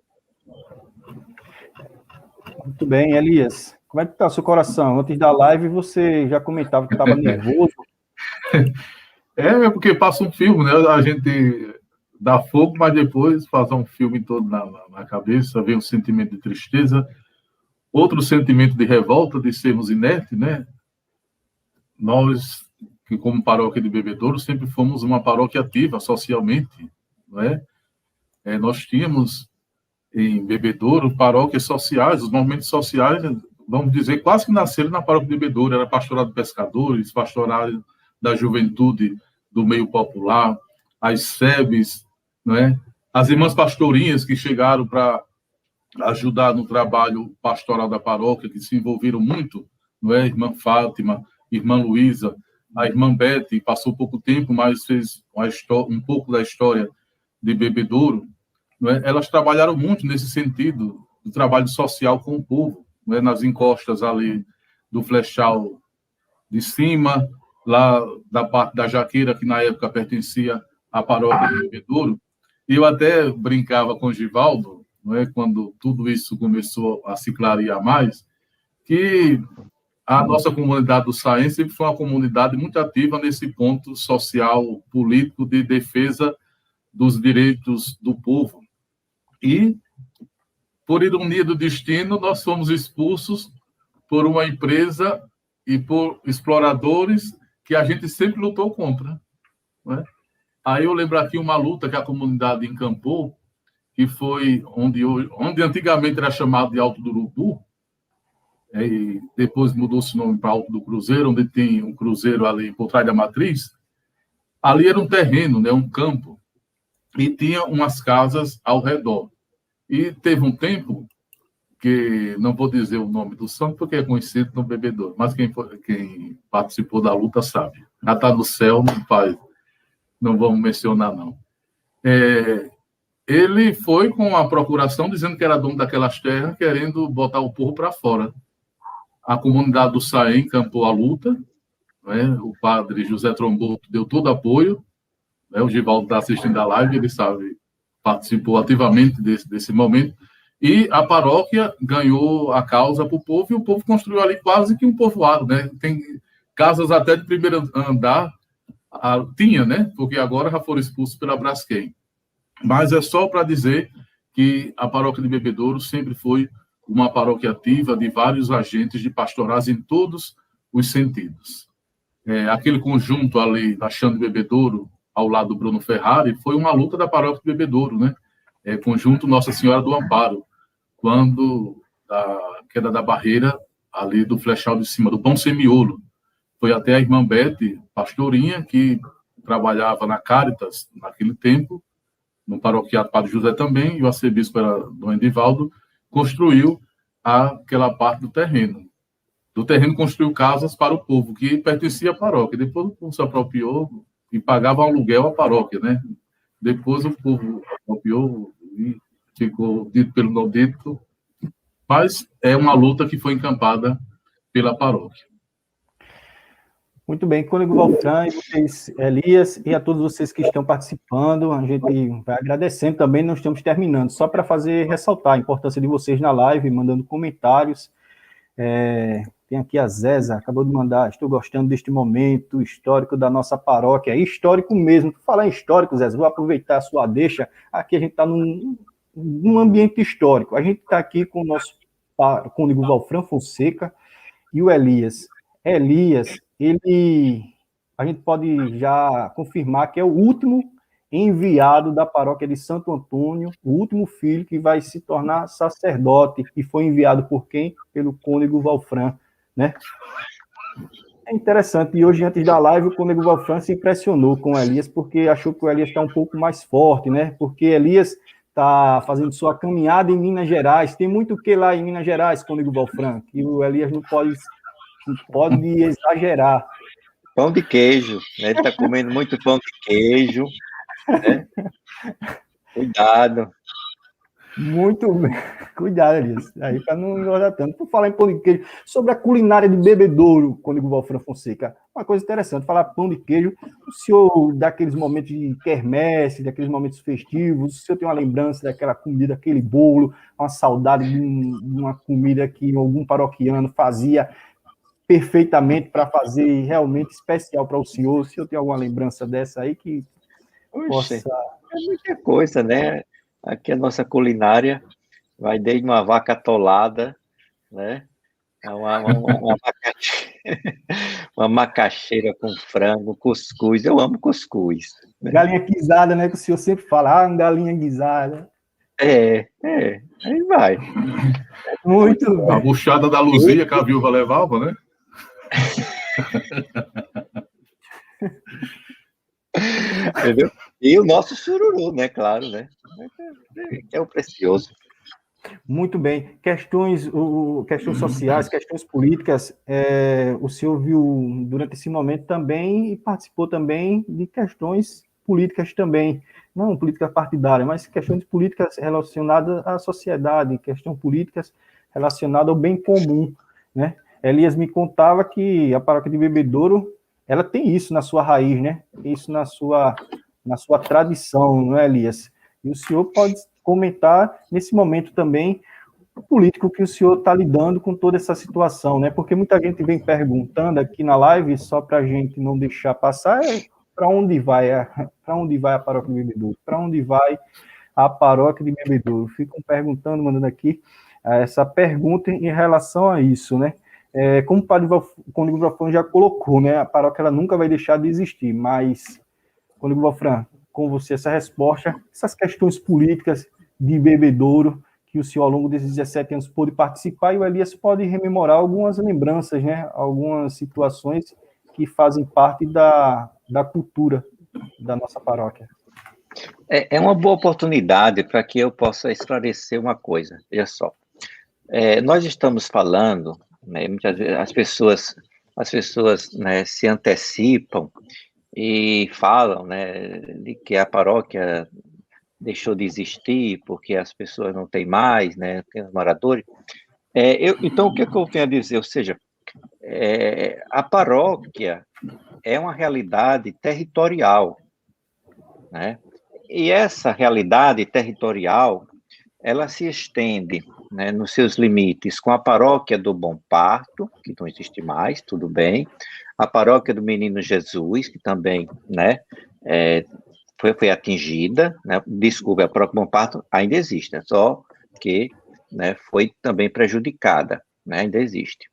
Muito bem, Elias. Como é que está o seu coração? Antes da live você já comentava que estava nervoso. É porque passa um filme, né? A gente dá fogo, mas depois faz um filme todo na cabeça, vem um sentimento de tristeza, outro sentimento de revolta, de sermos inertes, né? Nós, que como paróquia de Bebedouro, sempre fomos uma paróquia ativa socialmente, não é? Nós tínhamos em Bebedouro paróquias sociais, os movimentos sociais, vamos dizer, quase que nasceram na paróquia de Bebedouro, era pastoral de pescadores, pastoral da juventude do meio popular, as SEBs, não é? As irmãs pastorinhas que chegaram para ajudar no trabalho pastoral da paróquia, que se envolveram muito, não é? Irmã Fátima, irmã Luísa, a irmã Beth, passou pouco tempo, mas fez um pouco da história de Bebedouro, não é? Elas trabalharam muito nesse sentido, do trabalho social com o povo, não é? Nas encostas ali do Flechal de cima, lá da parte da Jaqueira, que na época pertencia à paróquia de Bebedouro. E eu até brincava com o Givaldo, não é? Quando tudo isso começou a se clarear mais, que a nossa comunidade do Saém sempre foi uma comunidade muito ativa nesse ponto social, político, de defesa dos direitos do povo. E, por ironia do destino, nós fomos expulsos por uma empresa e por exploradores que a gente sempre lutou contra, não é? Aí eu lembro aqui uma luta que a comunidade encampou, que foi onde antigamente era chamado de Alto do Urubu, e depois mudou-se o nome para Alto do Cruzeiro, onde tem um cruzeiro ali por trás da matriz. Ali era um terreno, né, um campo, e tinha umas casas ao redor. E teve um tempo que, não vou dizer o nome do santo, porque é conhecido no Bebedouro, mas quem participou da luta sabe. Já está no céu, não vamos mencionar, não. Ele foi com a procuração dizendo que era dono daquelas terras, querendo botar o povo para fora. A comunidade do Saém encampou a luta, né? O padre José Tromboto deu todo apoio, né? O Givaldo está assistindo a live, ele sabe, participou ativamente desse momento, e a paróquia ganhou a causa para o povo, e o povo construiu ali quase que um povoado, né? Tem casas até de primeiro andar, tinha, né? Porque agora já foram expulsos pela Braskem. Mas é só para dizer que a paróquia de Bebedouro sempre foi uma paróquia ativa de vários agentes de pastorais em todos os sentidos. Aquele conjunto ali da Chã de Bebedouro, ao lado do Bruno Ferrari, foi uma luta da paróquia de Bebedouro, né? Conjunto Nossa Senhora do Amparo, quando a queda da barreira ali do Flechal de cima, do Pão Semiolo. Foi até a irmã Beth, pastorinha, que trabalhava na Cáritas naquele tempo, no paroquiado Padre José também, e o arcebispo era Dom Edivaldo, construiu aquela parte do terreno. Do terreno construiu casas para o povo, que pertencia à paróquia. Depois o povo se apropriou e pagava aluguel à paróquia, né? Depois o povo apropriou e ficou dito pelo não dito. Mas é uma luta que foi encampada pela paróquia. Muito bem, Cônego Valfran, e vocês, Elias, e a todos vocês que estão participando, a gente vai agradecendo também, não estamos terminando, só para ressaltar a importância de vocês na live, mandando comentários. Tem aqui a Zéza, acabou de mandar, estou gostando deste momento histórico da nossa paróquia, histórico mesmo. Por falar em histórico, Zéza, vou aproveitar a sua deixa, aqui a gente está num ambiente histórico, a gente está aqui com o nosso cônego Valfran Fonseca e o Elias. Elias, a gente pode já confirmar que é o último enviado da paróquia de Santo Antônio, o último filho que vai se tornar sacerdote, e foi enviado por quem? Pelo cônego Valfran, né? É interessante, e hoje, antes da live, o cônego Valfran se impressionou com o Elias, porque achou que o Elias está um pouco mais forte, né? Porque Elias está fazendo sua caminhada em Minas Gerais, tem muito o que lá em Minas Gerais, cônego Valfran, que o Elias não pode exagerar. Pão de queijo, né? Ele está comendo muito pão de queijo, né? Cuidado. Muito bem. Cuidado, Elias. Aí, para não engordar tanto. Por falar em pão de queijo, sobre a culinária de Bebedouro, Cônego Wolfram Fonseca, uma coisa interessante, falar pão de queijo, o senhor, daqueles momentos de quermesse, daqueles momentos festivos, o senhor tem uma lembrança daquela comida, daquele bolo, uma saudade de uma comida que algum paroquiano fazia perfeitamente para fazer realmente especial para o senhor tem alguma lembrança dessa aí que Oxe, possa... é muita coisa, né? Aqui a nossa culinária vai desde uma vaca atolada, né? Uma macaxeira com frango, cuscuz. Eu amo cuscuz. Né? Galinha guisada, né? Que o senhor sempre fala, galinha guisada. Aí vai. Muito bem. A buchada da Luzia que a viúva levava, né? Entendeu? E o nosso sururu, né? Claro, né? É o precioso. Muito bem. Questões sociais, questões políticas, o senhor viu durante esse momento também e participou também de questões políticas também, não política partidária, mas questões políticas relacionadas à sociedade, questões políticas relacionadas ao bem comum, né? Elias me contava que a paróquia de Bebedouro, ela tem isso na sua raiz, né? Isso na sua tradição, não é, Elias? E o senhor pode comentar nesse momento também o político que o senhor está lidando com toda essa situação, né? Porque muita gente vem perguntando aqui na live, só para a gente não deixar passar, para onde vai a paróquia de Bebedouro? Para onde vai a paróquia de Bebedouro? Ficam perguntando, mandando aqui essa pergunta em relação a isso, né? Como o padre Cônego Wolfram já colocou, né? A paróquia ela nunca vai deixar de existir, mas, Cônego Wolfram, com você essa resposta, essas questões políticas de Bebedouro, que o senhor, ao longo desses 17 anos, pôde participar, e o Elias pode rememorar algumas lembranças, né? Algumas situações que fazem parte da cultura da nossa paróquia. É uma boa oportunidade para que eu possa esclarecer uma coisa. Veja só. Nós estamos falando, né, muitas vezes as pessoas né, se antecipam e falam né, de que a paróquia deixou de existir porque as pessoas não têm mais, né, tem os moradores. Então, o que eu tenho a dizer? Ou seja, a paróquia é uma realidade territorial, né? E essa realidade territorial, ela se estende, né, nos seus limites com a paróquia do Bom Parto, que não existe mais, tudo bem, a paróquia do Menino Jesus, que também, né, foi atingida, né, desculpe, a paróquia do Bom Parto ainda existe, só que, né, foi também prejudicada, né, ainda existe.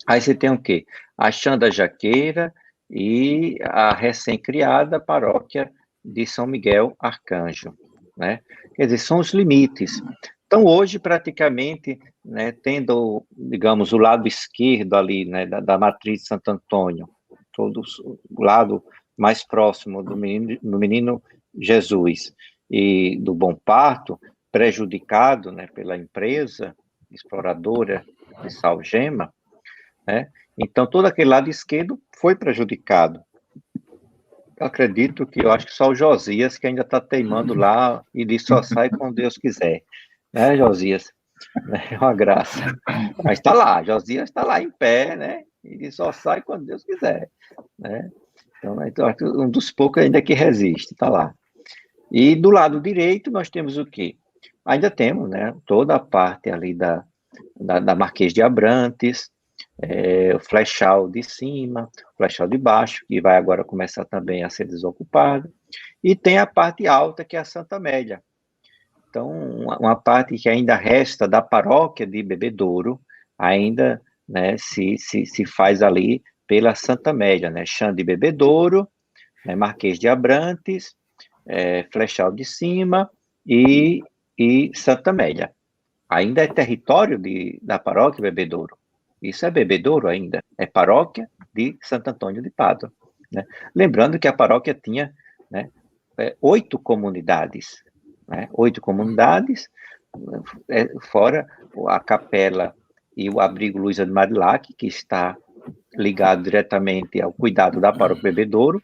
Aí você tem o quê? A Xanda Jaqueira e a recém-criada paróquia de São Miguel Arcanjo, né? Quer dizer, são os limites. Então, hoje, praticamente, né, tendo, digamos, o lado esquerdo ali, né, da matriz de Santo Antônio, o lado mais próximo do menino Jesus e do Bom Parto, prejudicado, né, pela empresa exploradora de Salgema, né? Então, todo aquele lado esquerdo foi prejudicado. Eu acredito que, eu acho que só o Josias que ainda está teimando lá e diz só sai quando Deus quiser. Né, Josias? É uma graça. Mas está lá, Josias está lá em pé, né? E diz só sai quando Deus quiser. Né? Então, um dos poucos ainda que resiste, está lá. E do lado direito nós temos o quê? Ainda temos, né? Toda a parte ali da Marquês de Abrantes, o flechal de cima, o flechal de baixo, que vai agora começar também a ser desocupado, e tem a parte alta, que é a Santa Amélia. Então, uma parte que ainda resta da paróquia de Bebedouro, ainda né, se faz ali pela Santa Amélia, né, Chã de Bebedouro, né, Marquês de Abrantes, Flechal de Cima e Santa Amélia. Ainda é território da paróquia Bebedouro. Isso é Bebedouro ainda, é paróquia de Santo Antônio de Pádua. Né? Lembrando que a paróquia tinha né, 8 comunidades, né? 8 comunidades, fora a capela e o abrigo Luísa de Marilac, que está ligado diretamente ao cuidado da paróquia Bebedouro.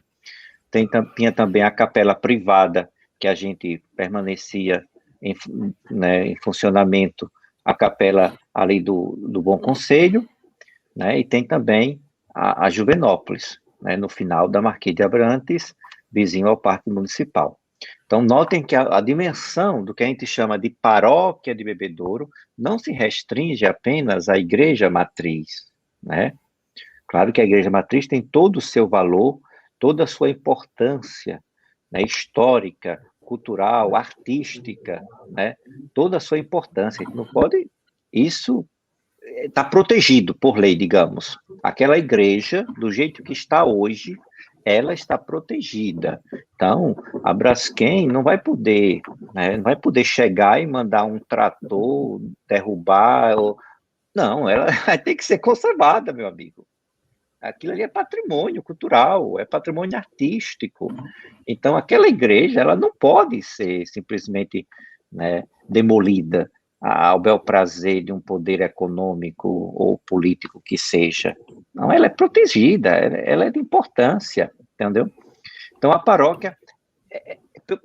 Tinha também a capela privada, que a gente permanecia né, em funcionamento a capela ali do Bom Conselho, né, e tem também a Juvenópolis, né, no final da Marquês de Abrantes, vizinho ao Parque Municipal. Então, notem que a dimensão do que a gente chama de paróquia de Bebedouro não se restringe apenas à igreja matriz, né? Claro que a igreja matriz tem todo o seu valor, toda a sua importância, né, histórica, cultural, artística, né, toda a sua importância. A gente não pode... Isso está protegido por lei, digamos. Aquela igreja, do jeito que está hoje, ela está protegida. Então, a Braskem não vai poder, né, não vai poder chegar e mandar um trator derrubar. Não, ela vai ter que ser conservada, meu amigo. Aquilo ali é patrimônio cultural, é patrimônio artístico. Então, aquela igreja, ela não pode ser simplesmente, né, demolida ao bel prazer de um poder econômico ou político que seja. Não, ela é protegida, ela é de importância, entendeu? Então, a paróquia,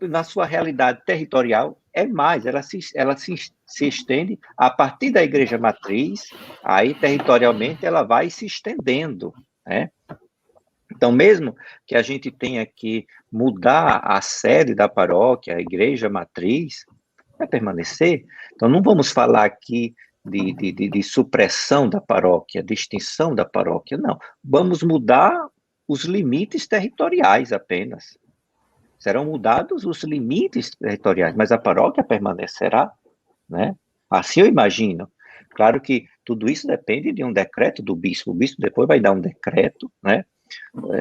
na sua realidade territorial, é mais, ela se estende a partir da igreja matriz, aí territorialmente ela vai se estendendo, né? Então, mesmo que a gente tenha que mudar a sede da paróquia, a igreja matriz, vai permanecer. Então, não vamos falar aqui de supressão da paróquia, de extinção da paróquia, não. Vamos mudar os limites territoriais apenas. Serão mudados os limites territoriais, mas a paróquia permanecerá, né? Assim eu imagino. Claro que tudo isso depende de um decreto do bispo. O bispo depois vai dar um decreto, né?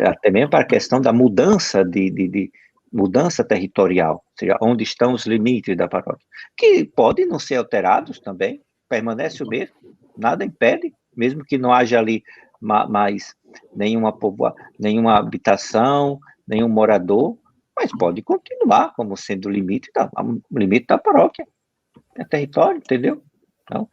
Até mesmo para a questão da mudança mudança territorial, ou seja, onde estão os limites da paróquia, que podem não ser alterados também, permanece o mesmo, nada impede, mesmo que não haja ali mais nenhuma habitação, nenhum morador, mas pode continuar como sendo o limite da paróquia, é território, entendeu? Então,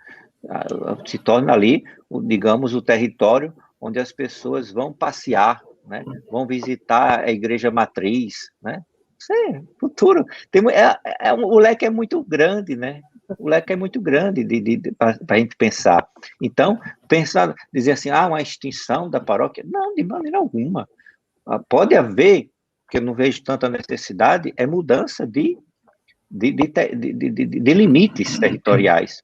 se torna ali, digamos, o território onde as pessoas vão passear, né? Vão visitar a igreja matriz, né? Isso é futuro. O leque é muito grande, né? O leque é muito grande para a gente pensar. Então, dizer assim, uma extinção da paróquia, não, de maneira alguma. Pode haver, porque eu não vejo tanta necessidade, é mudança de limites territoriais.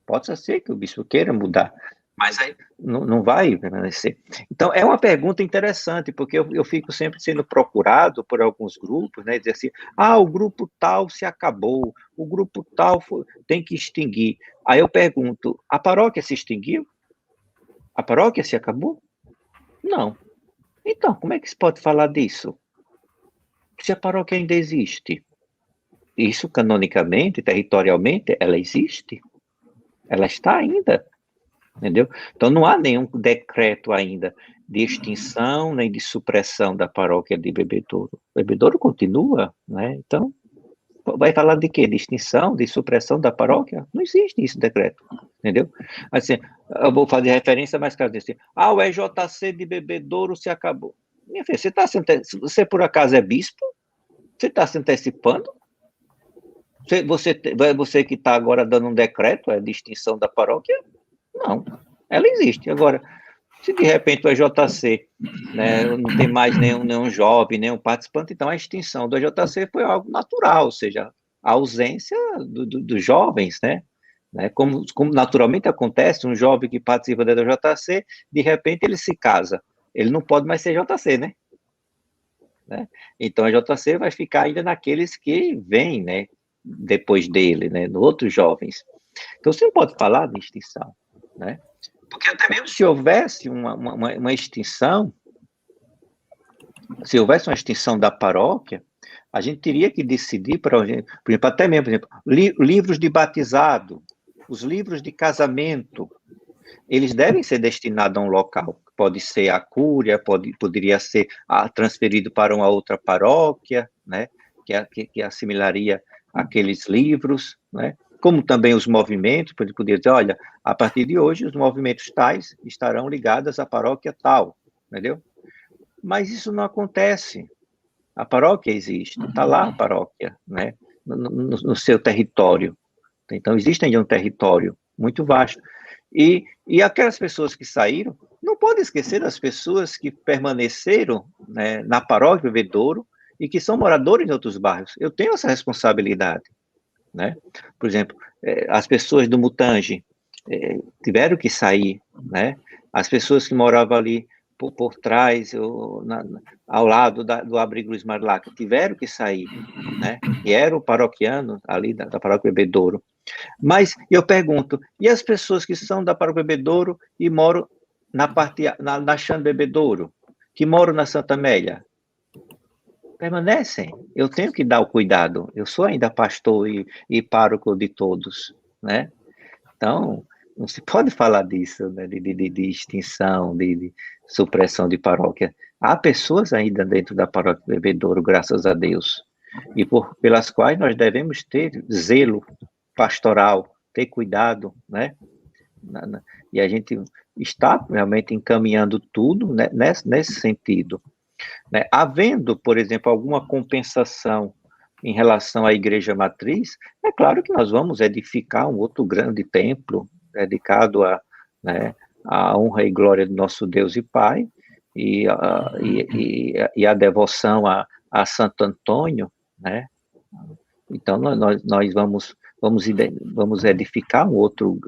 Pode ser que o bispo queira mudar, mas aí não vai permanecer. Então, é uma pergunta interessante, porque eu fico sempre sendo procurado por alguns grupos, né, dizer assim, o grupo tal se acabou, o grupo tal tem que extinguir. Aí eu pergunto, a paróquia se extinguiu? A paróquia se acabou? Não. Então, como é que se pode falar disso? Se a paróquia ainda existe. Isso, canonicamente, territorialmente, ela existe. Ela está ainda. Entendeu? Então, não há nenhum decreto ainda de extinção nem de supressão da paróquia de Bebedouro. Bebedouro continua, né? Então, vai falar de quê? De extinção, de supressão da paróquia? Não existe esse decreto, entendeu? Assim, eu vou fazer referência mais claro assim, o EJC de Bebedouro se acabou. Minha filha, você por acaso é bispo? Você está se antecipando? Você que está agora dando um decreto de extinção da paróquia? Não, ela existe. Agora, se de repente o EJC, né, não tem mais nenhum jovem, nenhum participante, então a extinção do EJC foi algo natural, ou seja, a ausência dos jovens, né? Como naturalmente acontece, um jovem que participa do EJC, de repente ele se casa, ele não pode mais ser JC, né? Então a JC vai ficar ainda naqueles que vêm, né, depois dele, né, nos outros jovens. Então você não pode falar de extinção, né? Porque até mesmo se houvesse uma extinção, da paróquia, a gente teria que decidir, por exemplo, até mesmo, por exemplo, livros de batizado, os livros de casamento, eles devem ser destinados a um local. Pode ser a cúria, poderia ser transferido para uma outra paróquia, né, que assimilaria aqueles livros, né? Como também os movimentos, poderia dizer, olha, a partir de hoje, os movimentos tais estarão ligados à paróquia tal, entendeu? Mas isso não acontece. A paróquia existe, está lá a paróquia, né? no seu território. Então, existe ainda um território muito vasto. E aquelas pessoas que saíram, não pode esquecer das pessoas que permaneceram, né, na paróquia Bebedouro e que são moradores de outros bairros. Eu tenho essa responsabilidade, né? Por exemplo, as pessoas do Mutange tiveram que sair, né? As pessoas que moravam ali por trás, ao lado do abrigo Luiz Marilac, tiveram que sair, né? E eram paroquianos ali da paróquia Bebedouro. Mas eu pergunto, e as pessoas que são da paróquia Bebedouro e moram na Xande Bebedouro, que moram na Santa Amélia? Permanecem. Eu tenho que dar o cuidado. Eu sou ainda pastor e pároco de todos, né? Então, não se pode falar disso, né? De extinção, de supressão de paróquia. Há pessoas ainda dentro da paróquia Bebedouro, graças a Deus, e pelas quais nós devemos ter zelo pastoral, ter cuidado, né? E a gente está realmente encaminhando tudo, né, nesse sentido. Né? Havendo, por exemplo, alguma compensação em relação à igreja matriz, é claro que nós vamos edificar um outro grande templo dedicado né, à honra e glória do nosso Deus e Pai, e a devoção a Santo Antônio, né? Então, nós vamos edificar um outro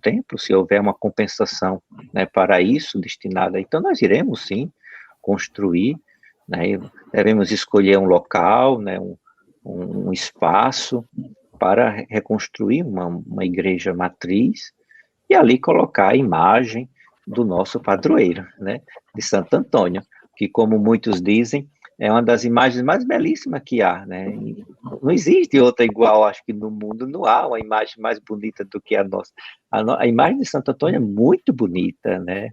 templo, se houver uma compensação, né, para isso destinada. Então, nós iremos, sim, construir, né, devemos escolher um local, né, um espaço para reconstruir uma igreja matriz e ali colocar a imagem do nosso padroeiro, né, de Santo Antônio, que, como muitos dizem, é uma das imagens mais belíssimas que há, né? Não existe outra igual, acho que no mundo não há uma imagem mais bonita do que a nossa. A imagem de Santo Antônio é muito bonita, né?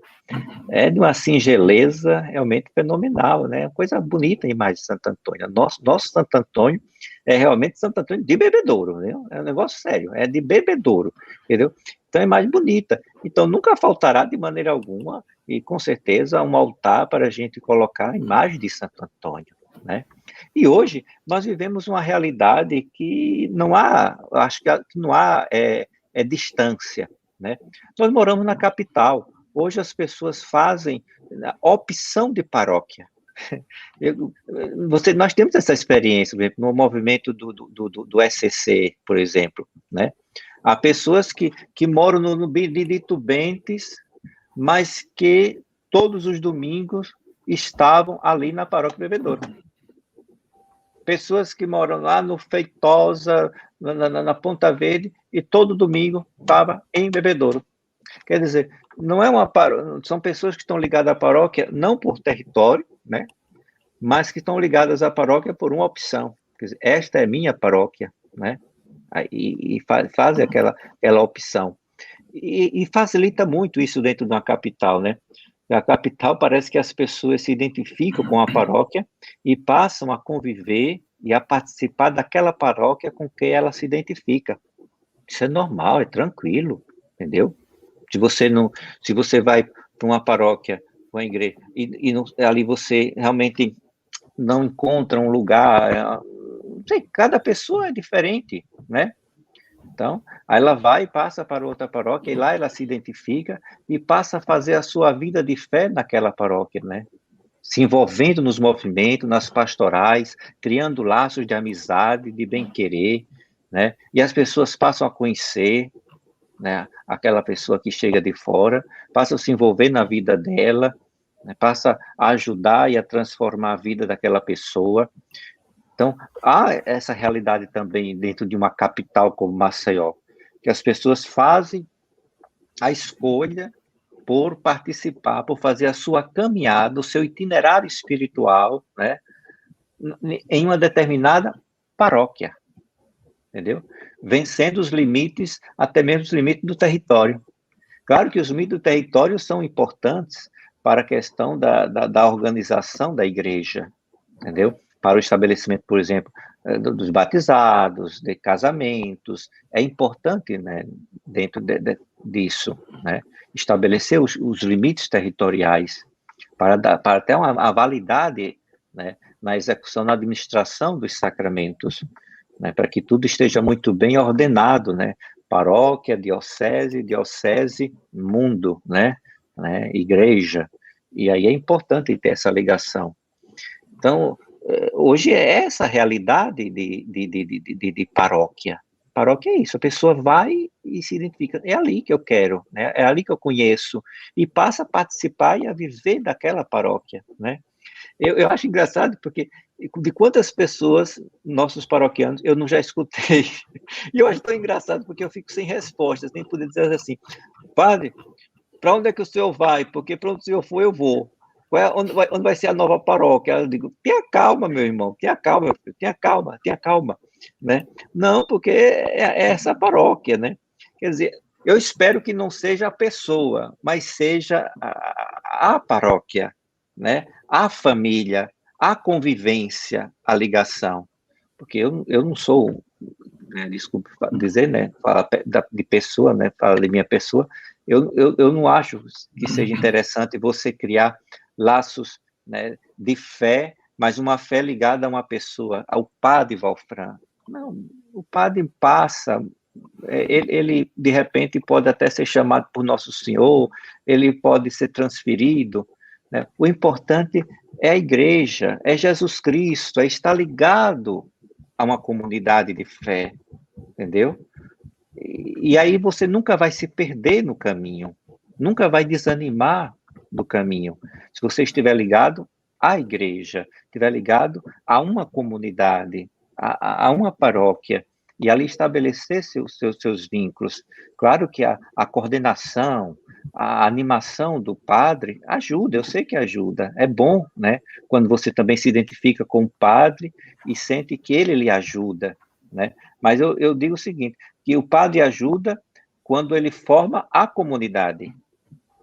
É de uma singeleza realmente fenomenal, né? Uma coisa bonita a imagem de Santo Antônio. Nosso Santo Antônio é realmente Santo Antônio de Bebedouro, né? É um negócio sério, é de Bebedouro, entendeu? Então é imagem bonita. Então nunca faltará de maneira alguma, e com certeza, um altar para a gente colocar a imagem de Santo Antônio, né? E hoje nós vivemos uma realidade que não há, acho que não há distância, né? Nós moramos na capital. Hoje as pessoas fazem opção de paróquia. Nós temos essa experiência, por exemplo, no movimento do SCC, por exemplo, né? Há pessoas que moram no Benedito Bentes, mas que todos os domingos estavam ali na paróquia Bebedouro. Pessoas que moram lá no Feitosa, na Ponta Verde, e todo domingo estava em Bebedouro. Quer dizer, não é são pessoas que estão ligadas à paróquia não por território, né, mas que estão ligadas à paróquia por uma opção. Quer dizer, esta é minha paróquia, né, e fazem aquela opção. E facilita muito isso dentro de uma capital, né? A capital parece que as pessoas se identificam com a paróquia e passam a conviver e a participar daquela paróquia com quem ela se identifica. Isso é normal, é tranquilo, entendeu? Se você vai para uma paróquia, uma igreja, e ali você realmente não encontra um lugar, não sei, cada pessoa é diferente, né? Então, aí ela vai e passa para outra paróquia, e lá ela se identifica e passa a fazer a sua vida de fé naquela paróquia, né? Se envolvendo nos movimentos, nas pastorais, criando laços de amizade, de bem-querer, né? E as pessoas passam a conhecer, né, aquela pessoa que chega de fora, passa a se envolver na vida dela, né, passa a ajudar e a transformar a vida daquela pessoa. Então, há essa realidade também dentro de uma capital como Maceió, que as pessoas fazem a escolha por participar, por fazer a sua caminhada, o seu itinerário espiritual, né, em uma determinada paróquia, entendeu? Vencendo os limites, até mesmo os limites do território. Claro que os limites do território são importantes para a questão da organização da igreja, entendeu? Para o estabelecimento, por exemplo, dos batizados, de casamentos, é importante, né, dentro disso, né, estabelecer os limites territoriais para ter uma validade, né, na execução, na administração dos sacramentos. né? Para que tudo esteja muito bem ordenado, né? Paróquia, diocese, mundo, né? Igreja. E aí é importante ter essa ligação. Então, hoje é essa a realidade de paróquia. Paróquia é isso, a pessoa vai e se identifica, é ali que eu quero, né? É ali que eu conheço, e passa a participar e a viver daquela paróquia, né? Eu acho engraçado, porque de quantas pessoas, nossos paroquianos, eu não já escutei, e eu acho tão engraçado, porque eu fico sem respostas, nem poder dizer assim, padre, para onde é que o senhor vai? Porque para onde o senhor for, eu vou. Onde vai ser a nova paróquia? Eu digo, tenha calma, meu irmão, tenha calma, meu filho, tenha calma, né? Não, porque é essa paróquia, né? Quer dizer, eu espero que não seja a pessoa, mas seja a paróquia, né? A família, a convivência, a ligação. Porque eu não sou, né, desculpe dizer, né? Fala de pessoa, né? Fala de minha pessoa. Eu não acho que seja interessante você criar laços, né, de fé, mas uma fé ligada a uma pessoa, ao padre Valfran. Não, o padre passa, ele de repente pode até ser chamado por Nosso Senhor, ele pode ser transferido, né? O importante é a igreja, é Jesus Cristo, é estar ligado a uma comunidade de fé, entendeu? E aí você nunca vai se perder no caminho, nunca vai desanimar do caminho. Se você estiver ligado à igreja, estiver ligado a uma comunidade, a uma paróquia, e ali estabelecer seus vínculos. Claro que a coordenação, a animação do padre ajuda, eu sei que ajuda, é bom, né? Quando você também se identifica com o padre e sente que ele lhe ajuda, né? Mas eu digo o seguinte, que o padre ajuda quando ele forma a comunidade,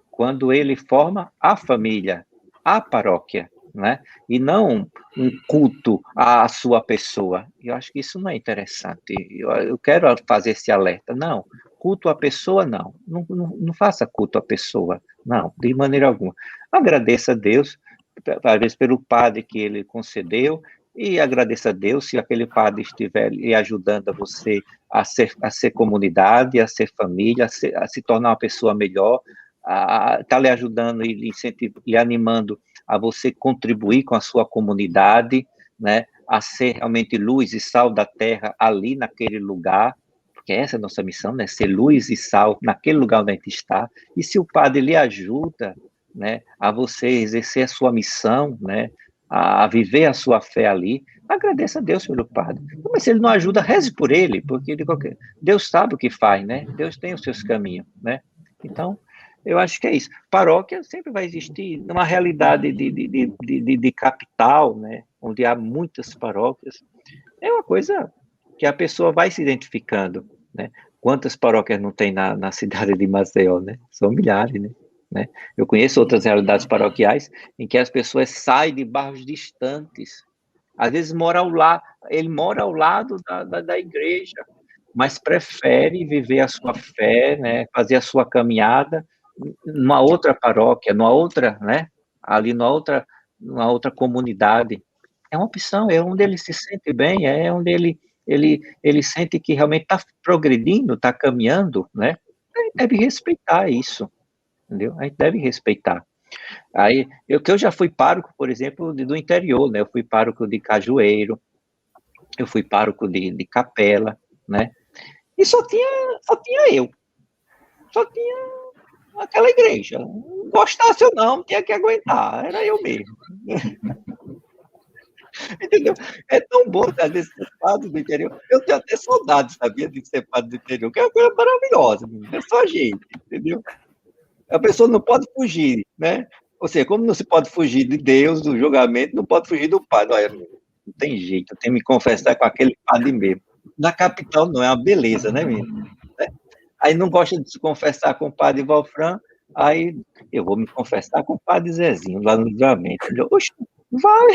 quando ele forma a família, a paróquia, né? E não um culto à sua pessoa. Eu acho que isso não é interessante. Eu quero fazer esse alerta. Não, culto à pessoa, não. Não faça culto à pessoa, não, de maneira alguma. Agradeça a Deus, às vezes, pelo padre que ele concedeu, e agradeça a Deus se aquele padre estiver lhe ajudando a você a ser comunidade, a ser família, a se tornar uma pessoa melhor, está lhe ajudando e lhe animando a você contribuir com a sua comunidade, né, a ser realmente luz e sal da terra ali naquele lugar, porque essa é a nossa missão, né, ser luz e sal naquele lugar onde a gente está, e se o padre lhe ajuda, né, a você exercer a sua missão, né, a viver a sua fé ali, agradeça a Deus pelo padre. Mas se ele não ajuda, reze por ele, porque Deus sabe o que faz, né, Deus tem os seus caminhos, né, então, eu acho que é isso. Paróquia sempre vai existir numa realidade de capital, né, onde há muitas paróquias. É uma coisa que a pessoa vai se identificando, né? Quantas paróquias não tem na cidade de Maceió, né? São milhares, né? Eu conheço outras realidades paroquiais em que as pessoas saem de bairros distantes. Às vezes ele mora ao lado da igreja, mas prefere viver a sua fé, né? Fazer a sua caminhada numa outra paróquia, numa outra, né? Ali numa outra comunidade. É uma opção, é onde ele se sente bem, é onde ele sente que realmente está progredindo, está caminhando, né? A gente deve respeitar isso, entendeu? A gente deve respeitar. Aí, eu já fui pároco, por exemplo, do interior, né? Eu fui pároco de Cajueiro, eu fui pároco de Capela, né? E só tinha eu. Só tinha aquela igreja. Gostasse ou não, tinha que aguentar. Era eu mesmo. Entendeu? É tão bom, às vezes, ser padre do interior. Eu tenho até saudade, sabia, de ser padre do interior, que é uma coisa maravilhosa. É só a gente, entendeu? A pessoa não pode fugir, né? Ou seja, como não se pode fugir de Deus, do julgamento, não pode fugir do padre. Olha, não tem jeito, eu tenho que me confessar com aquele padre mesmo. Na capital não, é uma beleza, né, menino? Aí não gosta de se confessar com o padre Valfran, aí eu vou me confessar com o padre Zezinho, lá no Livramento. Oxe, vai,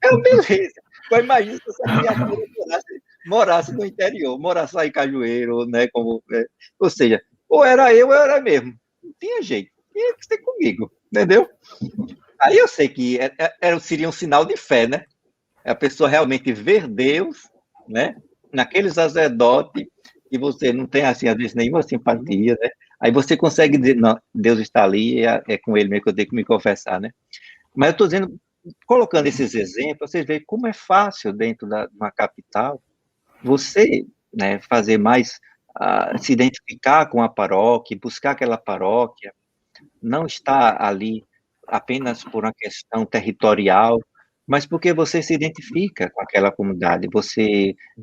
é uma beleza. Mas imagina se essa criatura morasse no interior, morasse lá em Cajueiro, né, ou seja, ou era eu ou era mesmo. Não tinha jeito, tinha que ser comigo, entendeu? Aí eu sei que seria um sinal de fé, né? A pessoa realmente ver Deus, né? naquele sacerdote, e você não tem, assim, às vezes, nenhuma simpatia, né? Aí você consegue dizer, não, Deus está ali, é com ele mesmo que eu tenho que me confessar, né? Mas eu estou dizendo, colocando esses exemplos, vocês veem como é fácil dentro de uma capital você, né, fazer mais, se identificar com a paróquia, buscar aquela paróquia, não estar ali apenas por uma questão territorial, mas porque você se identifica com aquela comunidade,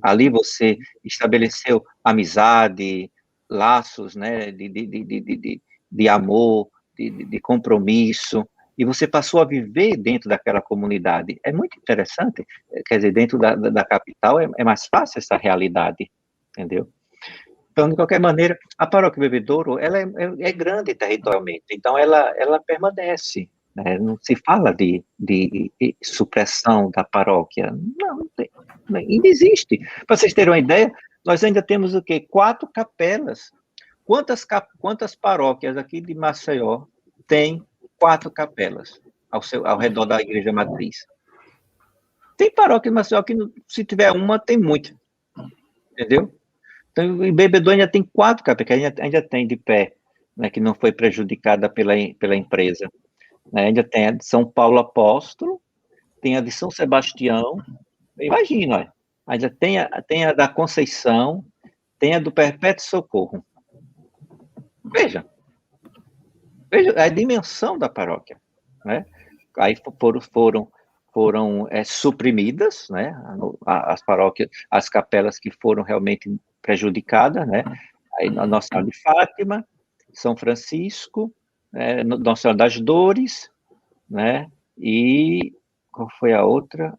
ali você estabeleceu amizade, laços, né, de amor, de compromisso, e você passou a viver dentro daquela comunidade. É muito interessante, quer dizer, dentro da capital é mais fácil essa realidade, entendeu? Então, de qualquer maneira, a paróquia Bebedouro, ela é grande territorialmente, então ela permanece, né? Não se fala de supressão da paróquia, não tem, ainda existe. Para vocês terem uma ideia, nós ainda temos o quê? 4 capelas. Quantas paróquias aqui de Maceió têm 4 capelas ao redor da igreja matriz? Tem paróquia de Maceió que, se tiver uma, tem muita, entendeu? Então, em Bebedouro ainda tem 4 capelas, que ainda tem de pé, né, que não foi prejudicada pela empresa. Né, ainda tem a de São Paulo Apóstolo, tem a de São Sebastião, imagina, olha, ainda tem a da Conceição, tem a do Perpétuo Socorro. Veja a dimensão da paróquia, né? Aí foram suprimidas, né? As paróquias, as capelas que foram realmente prejudicadas, né? Aí Nossa Senhora de Fátima, São Francisco, Nossa Senhora das Dores, né? E qual foi a outra?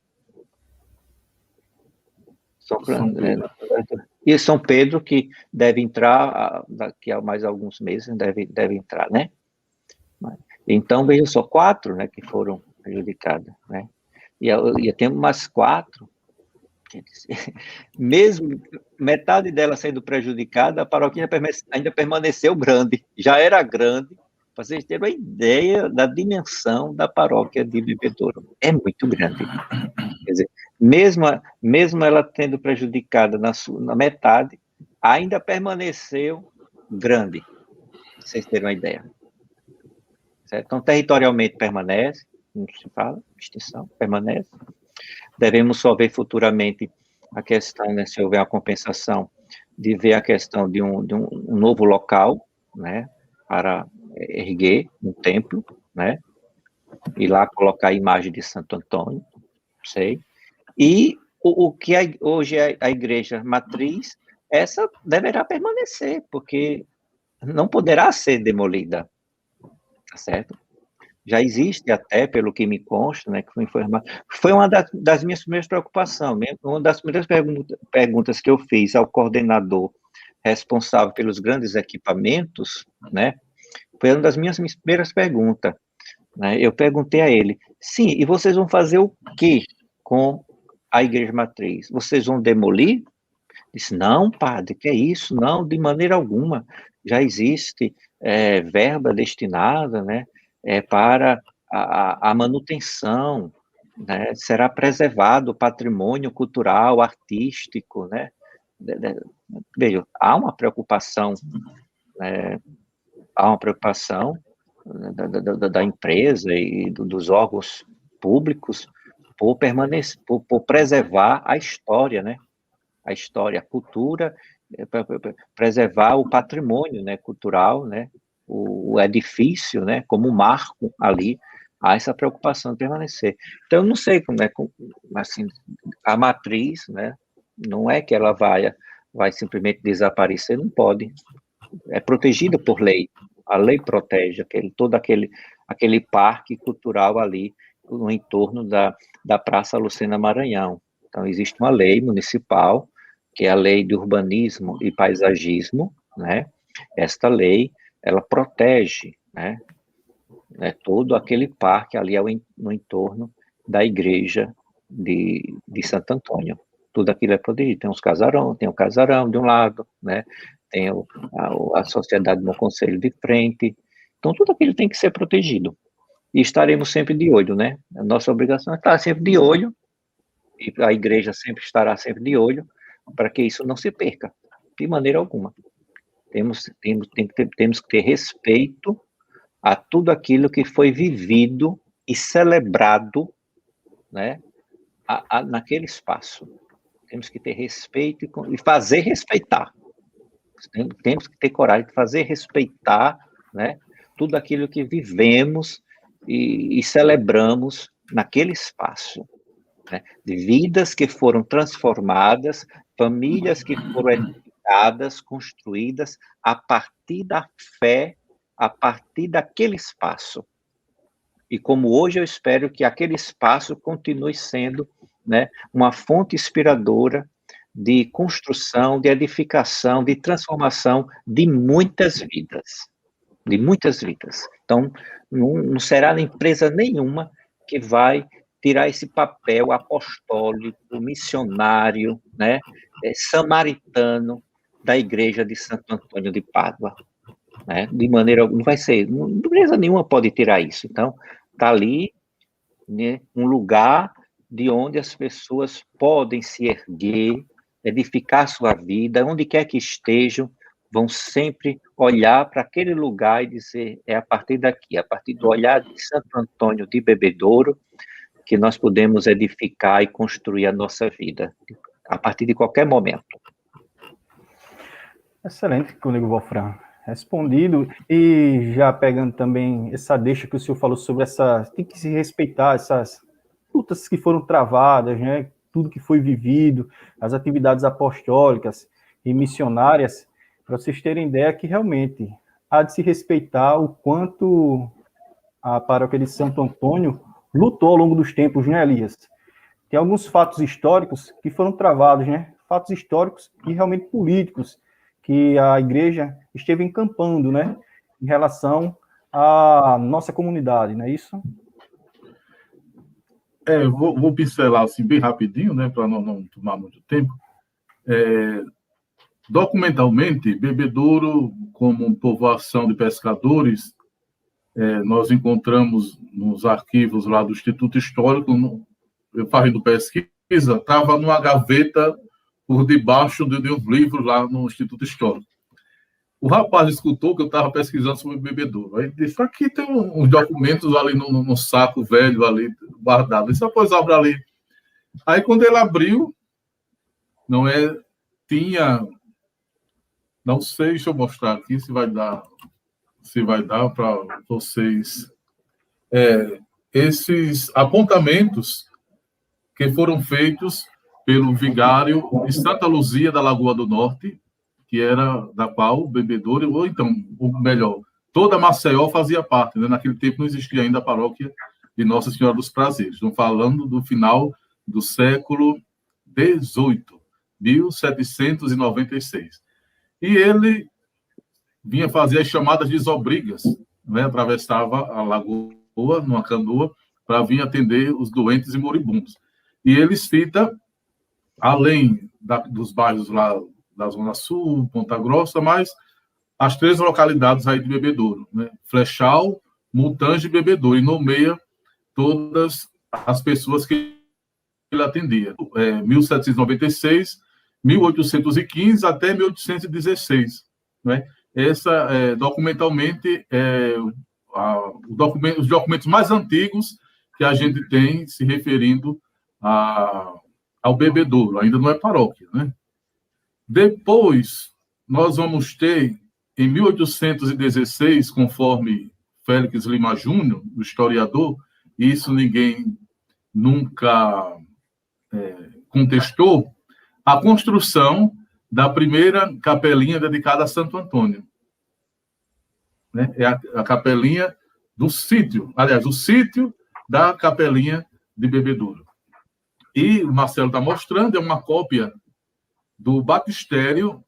E São Pedro, que deve entrar daqui a mais alguns meses, deve entrar, né? Então, veja só, 4, né, que foram prejudicadas, né? E eu tenho umas 4, mesmo metade dela sendo prejudicada, a paróquia ainda permaneceu grande, já era grande, para vocês terem uma ideia da dimensão da paróquia de Bebedouro. É muito grande. Quer dizer, mesmo ela tendo prejudicada na metade, ainda permaneceu grande, para vocês terem uma ideia. Certo? Então, territorialmente permanece, não se fala, extinção, permanece. Devemos só ver futuramente a questão, né, se houver uma compensação, de ver a questão de um novo local, né, para erguer um templo, né, e lá colocar a imagem de Santo Antônio, sei. E o que hoje é a igreja matriz, essa deverá permanecer, porque não poderá ser demolida, tá certo? Já existe até, pelo que me consta, né, que foi informado, foi uma das minhas primeiras preocupações, uma das primeiras perguntas que eu fiz ao coordenador responsável pelos grandes equipamentos, né, foi uma das minhas primeiras perguntas, né, eu perguntei a ele, sim, e vocês vão fazer o quê com a igreja matriz? Vocês vão demolir? Disse, não, padre, que é isso? Não, de maneira alguma, já existe verba destinada, né, para a manutenção, né, será preservado o patrimônio cultural, artístico, né, veja, há uma preocupação, né, da empresa e dos órgãos públicos por permanecer, por preservar a história, né, a história, a cultura, preservar o patrimônio, né, cultural, né, o edifício, né, como marco ali, há essa preocupação de permanecer. Então, eu não sei como é, assim, a matriz, né, não é que ela vai simplesmente desaparecer, não pode. É protegida por lei. A lei protege todo aquele parque cultural ali no entorno da Praça Lucena Maranhão. Então, existe uma lei municipal, que é a Lei de Urbanismo e Paisagismo, né? Esta lei, ela protege, né, todo aquele parque ali no entorno da igreja de Santo Antônio. Tudo aquilo é protegido. Tem o casarão de um lado, né? Tem a Sociedade do Bom Conselho de frente. Então, tudo aquilo tem que ser protegido. E estaremos sempre de olho, né? A nossa obrigação é estar sempre de olho, e a igreja sempre estará sempre de olho, para que isso não se perca, de maneira alguma. Temos que ter respeito a tudo aquilo que foi vivido e celebrado, né, naquele espaço. Temos que ter respeito e fazer respeitar. Temos que ter coragem de fazer respeitar, né, tudo aquilo que vivemos e celebramos naquele espaço, né, de vidas que foram transformadas, famílias que foram edificadas, construídas a partir da fé, a partir daquele espaço. E como hoje eu espero que aquele espaço continue sendo, né, uma fonte inspiradora de construção, de edificação, de transformação de muitas vidas. De muitas vidas. Então, não será empresa nenhuma que vai tirar esse papel apostólico, missionário, né, samaritano da igreja de Santo Antônio de Pádua. Né? De maneira, não vai ser, empresa nenhuma pode tirar isso. Então, está ali, né, um lugar de onde as pessoas podem se erguer, edificar sua vida, onde quer que estejam, vão sempre olhar para aquele lugar e dizer, é a partir daqui, a partir do olhar de Santo Antônio de Bebedouro, que nós podemos edificar e construir a nossa vida, a partir de qualquer momento. Excelente, Cônego Wolfram. Respondido. E já pegando também essa deixa que o senhor falou sobre tem que se respeitar essas lutas que foram travadas, né? Tudo que foi vivido, as atividades apostólicas e missionárias, para vocês terem ideia que realmente há de se respeitar o quanto a paróquia de Santo Antônio lutou ao longo dos tempos, né, Elias? Tem alguns fatos históricos que foram travados, né? Fatos históricos e realmente políticos, que a igreja esteve encampando, né, em relação à nossa comunidade, não é isso? Vou pincelar assim bem rapidinho, né, para não tomar muito tempo. Documentalmente, Bebedouro, como povoação de pescadores, nós encontramos nos arquivos lá do Instituto Histórico, eu fazendo pesquisa, estava numa gaveta por debaixo de uns livros lá no Instituto Histórico. O rapaz escutou que eu estava pesquisando sobre Bebedouro. Aí ele disse, aqui tem uns documentos ali no saco velho ali guardado. Ele disse, pois abre ali. Aí quando ele abriu, tinha, não sei, deixa eu mostrar aqui se vai dar para vocês esses apontamentos que foram feitos pelo vigário de Santa Luzia da Lagoa do Norte, que era da qual Bebedouro, ou então, ou melhor, toda Maceió fazia parte, né? Naquele tempo não existia ainda a paróquia de Nossa Senhora dos Prazeres. Estamos falando do final do século XVIII, 1796. E ele vinha fazer as chamadas desobrigas, né? Atravessava a lagoa numa canoa para vir atender os doentes e moribundos. E ele cita, além dos bairros lá da Zona Sul, Ponta Grossa, mas as 3 localidades aí de Bebedouro, né? Flechal, Mutange e Bebedouro, e nomeia todas as pessoas que ele atendia. 1796, 1815 até 1816, né? Documentalmente, os documentos mais antigos que a gente tem se referindo ao Bebedouro, ainda não é paróquia, né? Depois, nós vamos ter, em 1816, conforme Félix Lima Júnior, o historiador, e isso ninguém nunca contestou, a construção da primeira capelinha dedicada a Santo Antônio. Né? É a capelinha do sítio, aliás, o sítio da capelinha de Bebedouro. E o Marcelo está mostrando, é uma cópia do batistério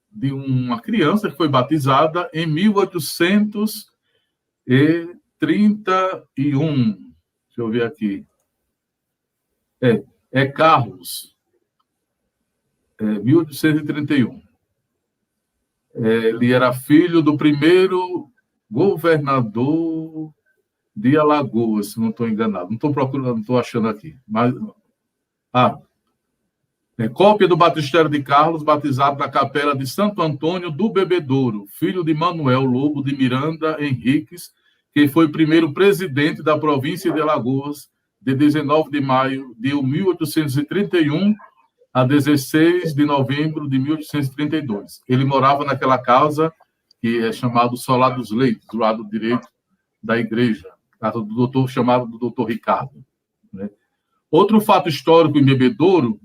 de uma criança que foi batizada em 1831. Deixa eu ver aqui. Carlos. 1831. Ele era filho do primeiro governador de Alagoas, se não estou enganado. Não estou procurando, não estou achando aqui. Mas, Cópia do batistério de Carlos, batizado na capela de Santo Antônio do Bebedouro, filho de Manuel Lobo de Miranda Henriques, que foi primeiro presidente da província de Alagoas, de 19 de maio de 1831 a 16 de novembro de 1832. Ele morava naquela casa que é chamado Solar dos Leitos, do lado direito da igreja, casa do doutor, chamado do doutor Ricardo. Né? Outro fato histórico em Bebedouro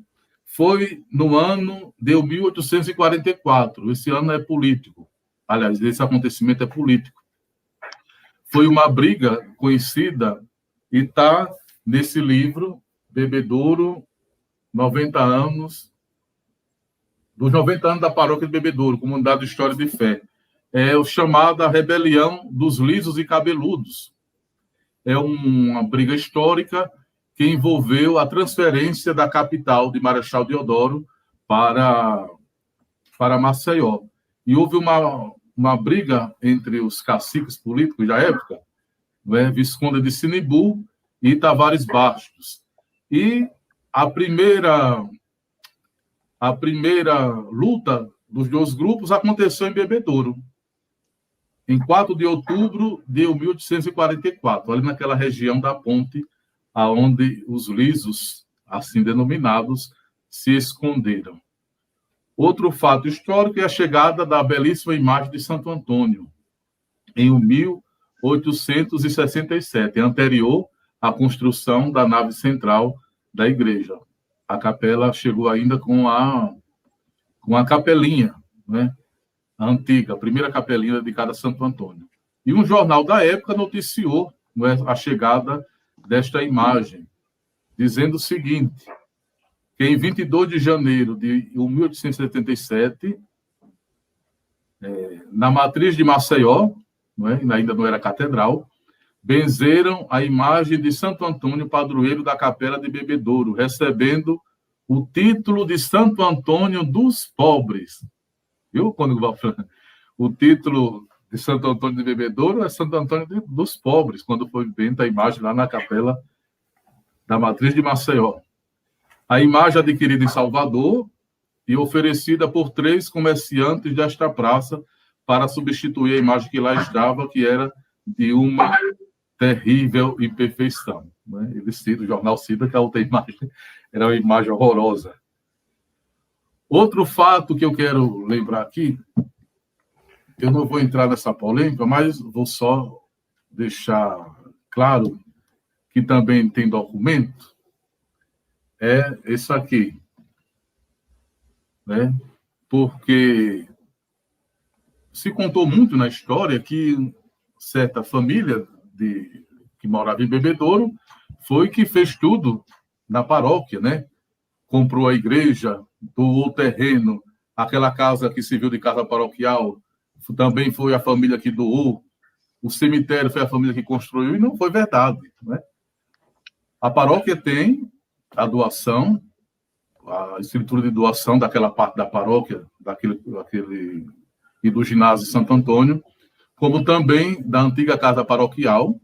foi no ano de 1844. Esse ano é político. Aliás, esse acontecimento é político. Foi uma briga conhecida e está nesse livro, Bebedouro, 90 anos, dos 90 anos da paróquia de Bebedouro, Comunidade de História de Fé. É o chamado a Rebelião dos Lisos e Cabeludos. É uma briga histórica que envolveu a transferência da capital de Marechal Deodoro para Maceió. E houve uma briga entre os caciques políticos da época, né, Visconde de Sinibu e Tavares Bastos. E a primeira luta dos dois grupos aconteceu em Bebedouro, em 4 de outubro de 1844, ali naquela região da ponte, aonde os lisos, assim denominados, se esconderam. Outro fato histórico é a chegada da belíssima imagem de Santo Antônio, em 1867, anterior à construção da nave central da igreja. A capela chegou ainda com a capelinha, né? A antiga, a primeira capelinha dedicada a Santo Antônio. E um jornal da época noticiou, né, a chegada desta imagem, dizendo o seguinte, que em 22 de janeiro de 1877, na matriz de Maceió, não é? Ainda não era catedral, benzeram a imagem de Santo Antônio, padroeiro da capela de Bebedouro, recebendo o título de Santo Antônio dos Pobres. Viu? O título de Santo Antônio de Bebedouro é Santo Antônio dos Pobres, quando foi venta a imagem lá na capela da matriz de Maceió. A imagem adquirida em Salvador e oferecida por 3 comerciantes desta praça para substituir a imagem que lá estava, que era de uma terrível imperfeição. Né? Ele cita, o jornal cita que a outra imagem era uma imagem horrorosa. Outro fato que eu quero lembrar aqui, eu não vou entrar nessa polêmica, mas vou só deixar claro que também tem documento, é esse aqui, né? Porque se contou muito na história que certa família que morava em Bebedouro foi que fez tudo na paróquia, né? Comprou a igreja, doou o terreno, aquela casa que serviu de casa paroquial, também foi a família que doou, o cemitério foi a família que construiu, e não foi verdade, né? A paróquia tem a doação, a escritura de doação daquela parte da paróquia, daquele e do ginásio de Santo Antônio, como também da antiga casa paroquial,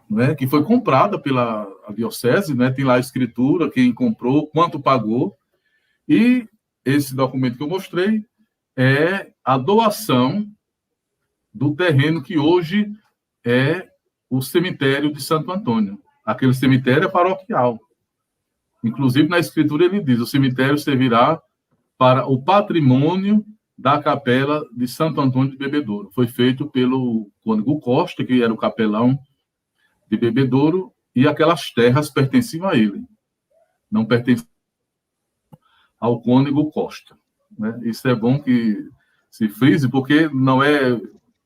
né, que foi comprada pela diocese, né, tem lá a escritura, quem comprou, quanto pagou, e esse documento que eu mostrei é a doação do terreno que hoje é o cemitério de Santo Antônio. Aquele cemitério é paroquial. Inclusive, na escritura ele diz, o cemitério servirá para o patrimônio da capela de Santo Antônio de Bebedouro. Foi feito pelo cônego Costa, que era o capelão de Bebedouro, e aquelas terras pertenciam a ele. Não pertenciam ao cônego Costa. Né? Isso é bom que se frise, porque não é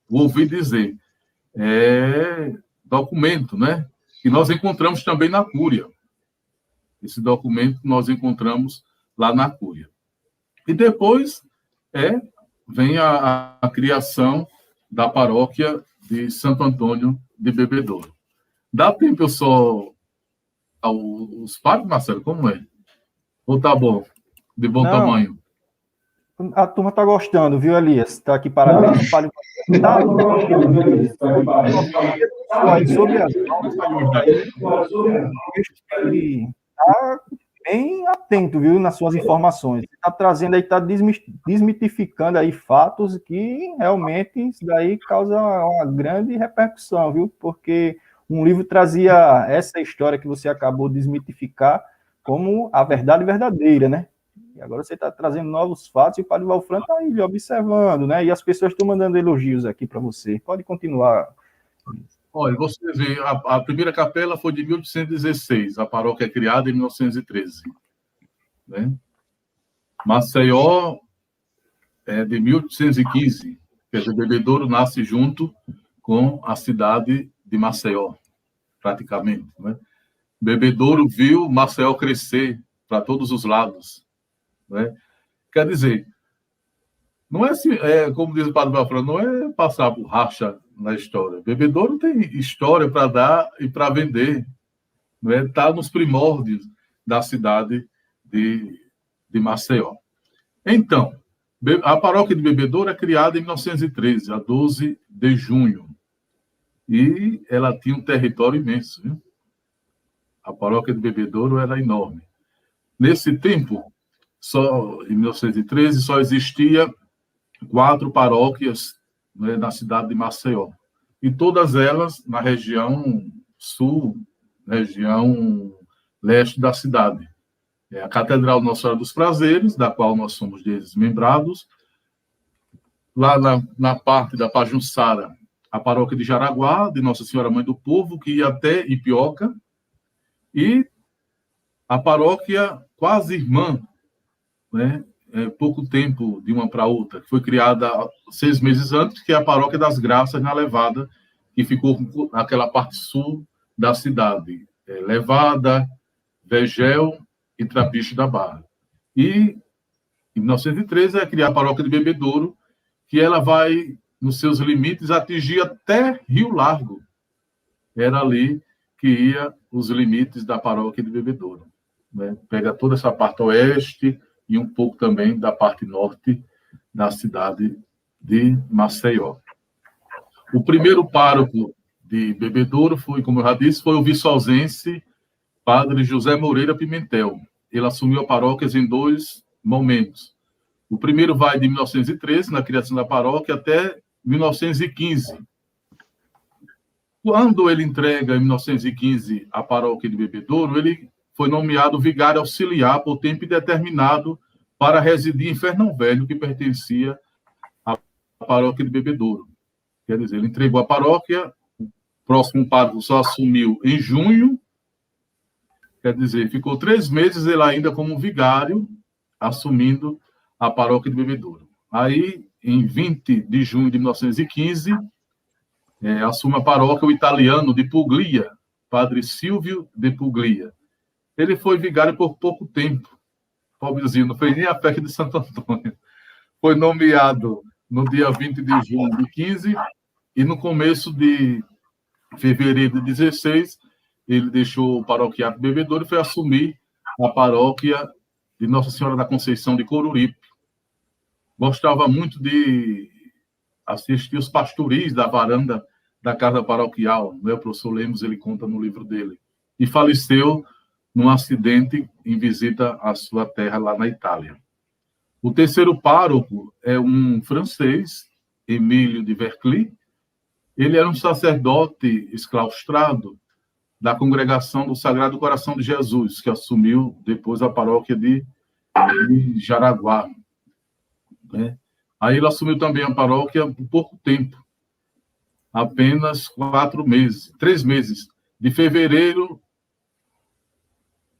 ouvir dizer, é documento, né? Que nós encontramos também na Cúria. Esse documento nós encontramos lá na Cúria. E depois vem a criação da paróquia de Santo Antônio de Bebedouro. Dá tempo eu só os padres, Marcelo, como é? Ou tá bom? De bom tamanho? A turma está gostando, viu, Elias? Está aqui, parabéns. Tá gostando, viu, Elias? Sobre as aulas, está bem atento, viu, nas suas informações. Você está trazendo aí, está desmitificando aí fatos que realmente isso daí causa uma grande repercussão, viu? Porque um livro trazia essa história que você acabou de desmitificar como a verdade verdadeira, né? E agora você está trazendo novos fatos e o Padre Valfran está aí observando, né? E as pessoas estão mandando elogios aqui para você. Pode continuar. Olha, você vê, a primeira capela foi de 1816, a paróquia é criada em 1913. Né? Maceió é de 1815, quer dizer, Bebedouro nasce junto com a cidade de Maceió, praticamente. Né? Bebedouro viu Maceió crescer para todos os lados. Né? Quer dizer, não é assim, como diz o Padre Valfran, não é passar borracha na história. Bebedouro tem história para dar e para vender. Está nos primórdios da cidade de Maceió. Então, a paróquia de Bebedouro é criada em 1913, a 12 de junho. E ela tinha um território imenso. Viu? A paróquia de Bebedouro era enorme. Nesse tempo, em 1913, só existia 4 paróquias, né, na cidade de Maceió. E todas elas na região sul, região leste da cidade. A Catedral Nossa Senhora dos Prazeres, da qual nós somos desmembrados. Lá na parte da Pajuçara, a paróquia de Jaraguá, de Nossa Senhora Mãe do Povo, que ia até Ipioca. E a paróquia quase irmã, né, pouco tempo de uma para outra, que foi criada 6 meses antes, que é a Paróquia das Graças, na Levada, que ficou naquela parte sul da cidade. Levada, Vegel e Trapiche da Barra. E, em 1913, é criada a Paróquia de Bebedouro, que ela vai, nos seus limites, atingir até Rio Largo. Era ali que ia os limites da Paróquia de Bebedouro. Né? Pega toda essa parte oeste e um pouco também da parte norte da cidade de Maceió. O primeiro pároco de Bebedouro foi, como eu já disse, foi o viçosense Padre José Moreira Pimentel. Ele assumiu a paróquia em 2 momentos. O primeiro vai de 1913, na criação da paróquia, até 1915. Quando ele entrega, em 1915, a paróquia de Bebedouro, ele foi nomeado vigário auxiliar por tempo indeterminado para residir em Fernão Velho, que pertencia à paróquia de Bebedouro. Quer dizer, ele entregou a paróquia, o próximo pároco só assumiu em junho, quer dizer, ficou 3 meses ele ainda como vigário, assumindo a paróquia de Bebedouro. Aí, em 20 de junho de 1915, assume a paróquia o italiano de Puglia, Padre Silvio de Puglia. Ele foi vigário por pouco tempo, pobrezinho, não fez nem a festa de Santo Antônio. Foi nomeado no dia 20 de junho de 15 e no começo de fevereiro de 16, ele deixou o paroquiato de Bebedouro e foi assumir a paróquia de Nossa Senhora da Conceição de Coruripe. Gostava muito de assistir os pastoris da varanda da casa paroquial, né? O professor Lemos, ele conta no livro dele. E faleceu num acidente em visita à sua terra lá na Itália. O terceiro pároco é um francês, Emílio de Vercly. Ele era um sacerdote exclaustrado da congregação do Sagrado Coração de Jesus, que assumiu depois a paróquia de Jaraguá. Né? Aí ele assumiu também a paróquia por pouco tempo, apenas 3 meses, de fevereiro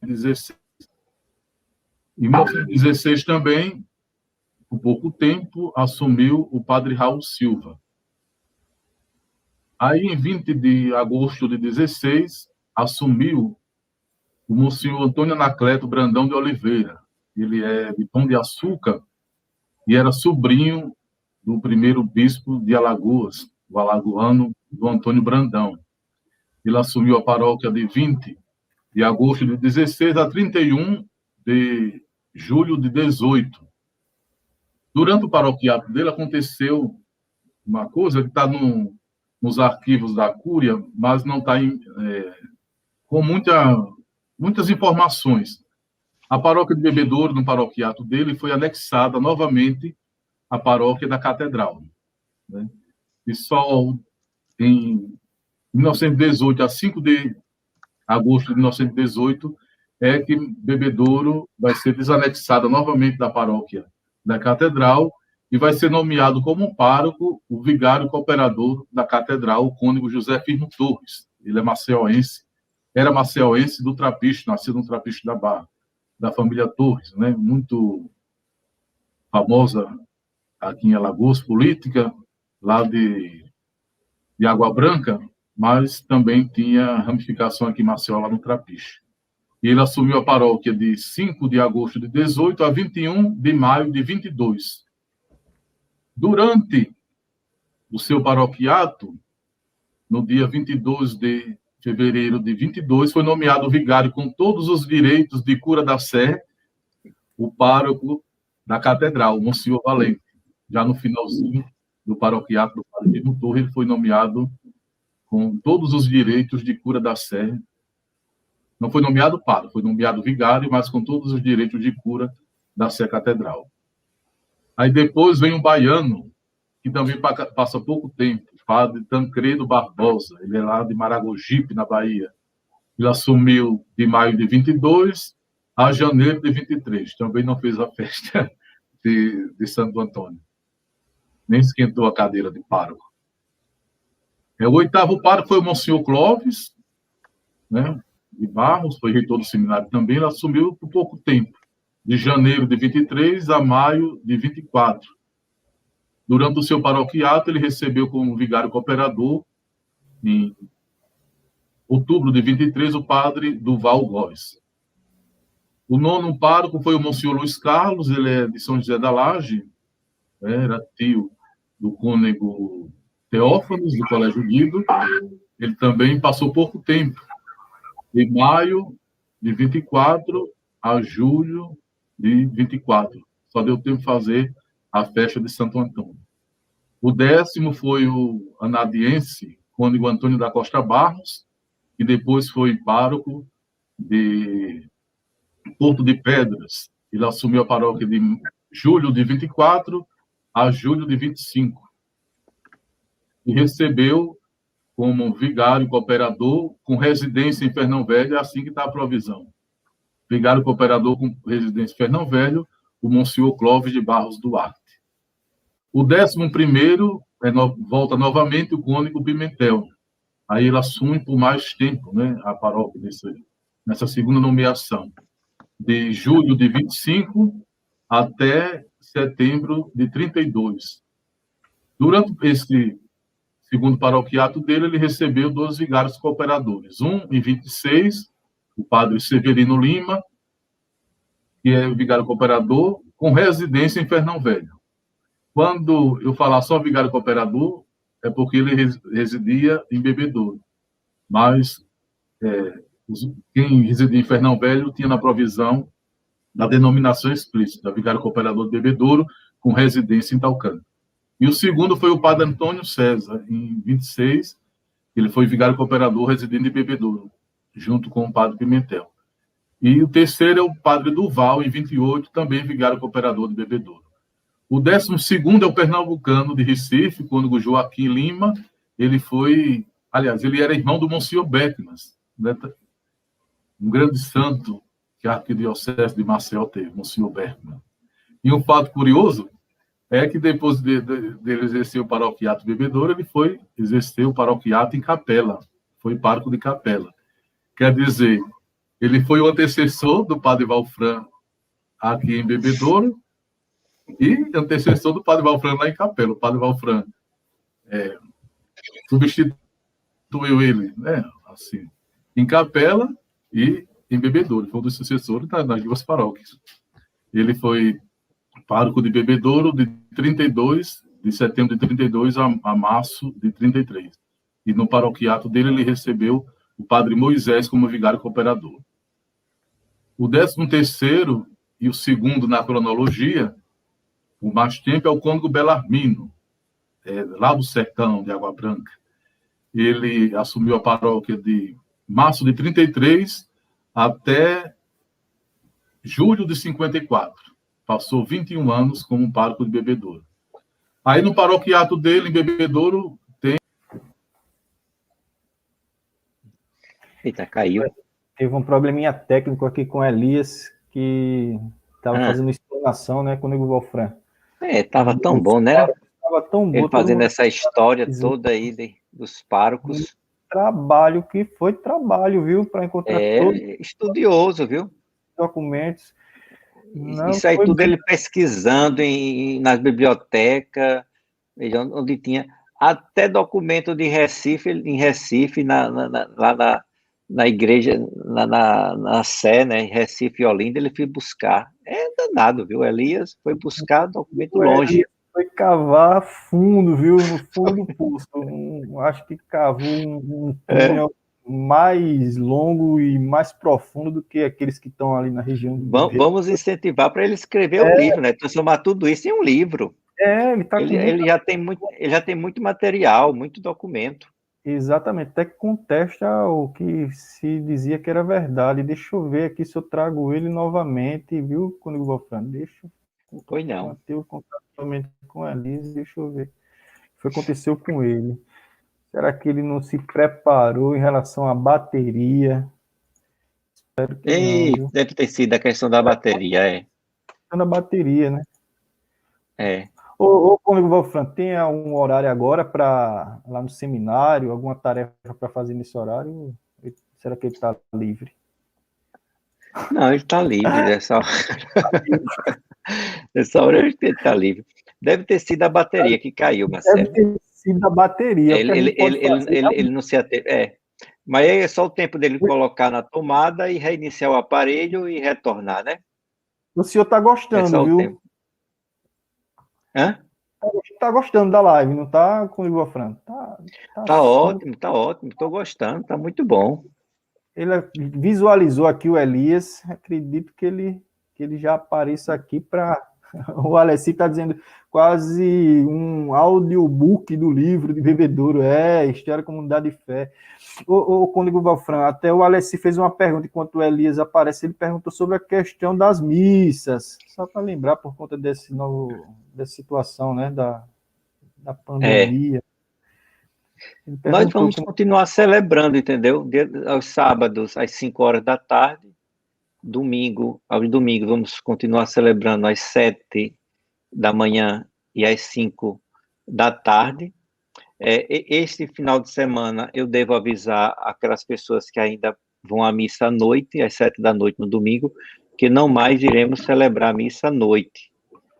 de 16. Em 1916 também, por pouco tempo, assumiu o padre Raul Silva. Aí, em 20 de agosto de 16, assumiu o Monsenhor Antônio Anacleto Brandão de Oliveira. Ele é de Pão de Açúcar e era sobrinho do primeiro bispo de Alagoas, o alagoano do Antônio Brandão. Ele assumiu a paróquia de 20 de agosto de 16 a 31 de julho de 18. Durante o paroquiato dele aconteceu uma coisa que está nos arquivos da Cúria, mas não está com muitas informações. A paróquia de Bebedouro, no paroquiato dele, foi anexada novamente à paróquia da Catedral, né? E só em 1918, a 5 de agosto de 1918, é que Bebedouro vai ser desanexada novamente da paróquia da Catedral e vai ser nomeado como pároco o vigário cooperador da Catedral, o cônego José Firmo Torres. Ele é maceiense, era maceiense do Trapiche, nascido no Trapiche da Barra, da família Torres, né? Muito famosa aqui em Alagoas, política, lá de Água Branca, mas também tinha ramificação aqui em Maceió, lá no Trapiche. E ele assumiu a paróquia de 5 de agosto de 18 a 21 de maio de 22. Durante o seu paroquiato, no dia 22 de fevereiro de 22, foi nomeado vigário com todos os direitos de cura da Sé, o pároco da Catedral, Monsenhor Valente. Já no finalzinho do paroquiato do padre Firmo Torres, ele foi nomeado com todos os direitos de cura da Sé. Não foi nomeado pároco, foi nomeado vigário, mas com todos os direitos de cura da Sé Catedral. Aí depois vem um baiano, que também passa pouco tempo, o padre Tancredo Barbosa, ele é lá de Maragogipe, na Bahia. Ele assumiu de maio de 22 a janeiro de 23. Também não fez a festa de Santo Antônio. Nem esquentou a cadeira de pároco. O oitavo pároco foi o Monsenhor Clóvis, né, de Barros, foi reitor do seminário também. Ele assumiu por pouco tempo, de janeiro de 23 a maio de 24. Durante o seu paroquiato, ele recebeu como vigário cooperador, em outubro de 23, o padre Duval Góes. O nono pároco foi o Monsenhor Luiz Carlos, ele é de São José da Laje, era tio do cônego Teófanes, do Colégio Guido. Ele também passou pouco tempo, de maio de 24 a julho de 24. Só deu tempo de fazer a festa de Santo Antônio. O 10º foi o anadiense, cônego Antônio da Costa Barros, que depois foi pároco de Porto de Pedras. Ele assumiu a paróquia de julho de 24 a julho de 25. E recebeu como vigário cooperador com residência em Fernão Velho, assim que está a provisão. Vigário cooperador com residência em Fernão Velho, o Monsenhor Clóvis de Barros Duarte. O 11º volta novamente o cônego Pimentel. Aí ele assume por mais tempo, né, a paróquia nessa segunda nomeação, de julho de 25 até setembro de 32. Durante esse segundo paroquiato dele, ele recebeu 2 vigários cooperadores. Um em 26, o padre Severino Lima, que é o vigário cooperador, com residência em Fernão Velho. Quando eu falar só vigário cooperador, é porque ele residia em Bebedouro. Mas quem residia em Fernão Velho tinha na provisão da denominação explícita, vigário cooperador de Bebedouro, com residência em Talcânia. E o segundo foi o padre Antônio César, em 26, ele foi vigário cooperador residente em Bebedouro, junto com o padre Pimentel. E o terceiro é o padre Duval, em 28, também vigário cooperador de Bebedouro. O 12º é o pernambucano de Recife, cônego Joaquim Lima. Ele foi, aliás, ele era irmão do Monsenhor Beckmas, né? Um grande santo que a arquidiocese de Maceió teve, Monsenhor Beckman. E um fato curioso é que depois dele exercer o paroquiato Bebedouro, ele foi exercer o paroquiato em Capela, foi pároco de Capela. Quer dizer, ele foi o antecessor do padre Valfran aqui em Bebedouro e antecessor do padre Valfran lá em Capela. O padre Valfran substituiu ele, né, assim, em Capela e em Bebedouro. Foi um dos sucessores das 2 paróquias. Ele foi pároco de Bebedouro de setembro de 32 a março de 33. E no paroquiato dele ele recebeu o padre Moisés como vigário cooperador. O 13º e o segundo na cronologia, o mais tempo, é o cônego Belarmino, lá do sertão de Água Branca. Ele assumiu a paróquia de março de 33 até julho de 54. Passou 21 anos como um pároco de Bebedouro. Aí, no paroquiato dele, em Bebedouro, tem... Eita, caiu. Teve um probleminha técnico aqui com o Elias, que estava fazendo explanação, né, com o Nego Wolfram. Tava tão bom, né? Tava tão bom. Ele fazendo essa história toda aí dos párocos. Trabalho que foi trabalho, viu? Para encontrar todos estudioso, viu? Documentos. Não, isso aí tudo ele pesquisando nas bibliotecas, onde tinha até documento de Recife, em Recife, lá na igreja, na Sé, né, Recife e Olinda, ele foi buscar. É danado, viu? Elias foi buscar documento longe. Foi cavar fundo, viu? No fundo do poço. Acho que cavou um túnel mais longo e mais profundo do que aqueles que estão ali na região do Vamos incentivar para ele escrever o livro, né? Transformar tudo isso em um livro. Ele já tem muito material, muito documento. Exatamente, até que contesta o que se dizia que era verdade. Deixa eu ver aqui se eu trago ele novamente, viu, Cônego Wolfram? Deixa eu manter o contato com a Elise, deixa eu ver o que aconteceu com ele. Será que ele não se preparou em relação à bateria? Espero que não. Deve ter sido a questão da bateria, Na bateria, né? Ô, Cônego Wolfram, tem um horário agora para lá no seminário, alguma tarefa para fazer nesse horário? Será que ele está livre? Não, ele está livre nessa hora. Nessa hora ele está livre. Deve ter sido a bateria que caiu, Marcelo. Deve ter sido a bateria. Ele não se ateve. Mas aí é só o tempo dele colocar na tomada e reiniciar o aparelho e retornar, né? O senhor está gostando, viu? Tempo. Hã? Tá gostando da live, não tá, Cônego Wolfram? Tá ótimo, estou gostando, tá muito bom. Ele visualizou aqui o Elias, acredito que ele já apareça aqui para... O Alessi está dizendo quase um audiobook do livro de Bebedouro, História da Comunidade de Fé. O Cônego Wolfram, até o Alessi fez uma pergunta enquanto o Elias aparece, ele perguntou sobre a questão das missas, só para lembrar dessa situação, né, da pandemia. Nós vamos continuar celebrando, entendeu? Aos sábados, às 5 horas da tarde, aos domingos, vamos continuar celebrando às 7 da manhã e às 5 da tarde. Este final de semana, eu devo avisar aquelas pessoas que ainda vão à missa à noite, às 7 da noite no domingo, que não mais iremos celebrar a missa à noite,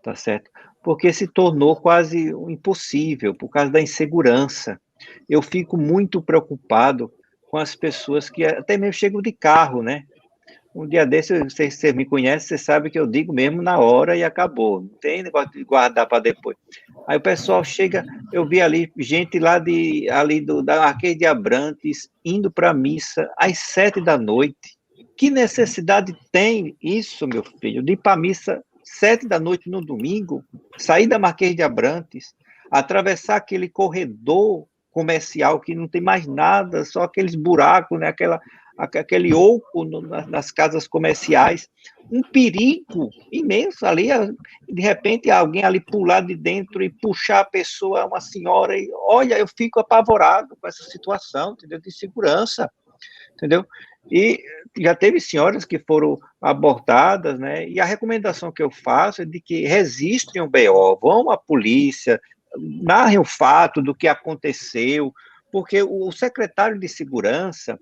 tá certo? Porque se tornou quase impossível, por causa da insegurança. Eu fico muito preocupado com as pessoas que até mesmo chegam de carro, né? Um dia desse, você me conhece, você sabe que eu digo mesmo na hora e acabou. Não tem negócio de guardar para depois. Aí o pessoal chega, eu vi ali gente da Marquês de Abrantes indo para a missa às 7 da noite. Que necessidade tem isso, meu filho, de ir para a missa 7 da noite no domingo, sair da Marquês de Abrantes, atravessar aquele corredor comercial que não tem mais nada, só aqueles buracos, né? Aquele oco nas casas comerciais, um perigo imenso ali, de repente alguém ali pular de dentro e puxar a pessoa, uma senhora, e olha, eu fico apavorado com essa situação, entendeu? De segurança, entendeu? E já teve senhoras que foram abortadas, né? E a recomendação que eu faço é de que registrem o BO, vão à polícia, narrem o fato do que aconteceu, porque o secretário de segurança,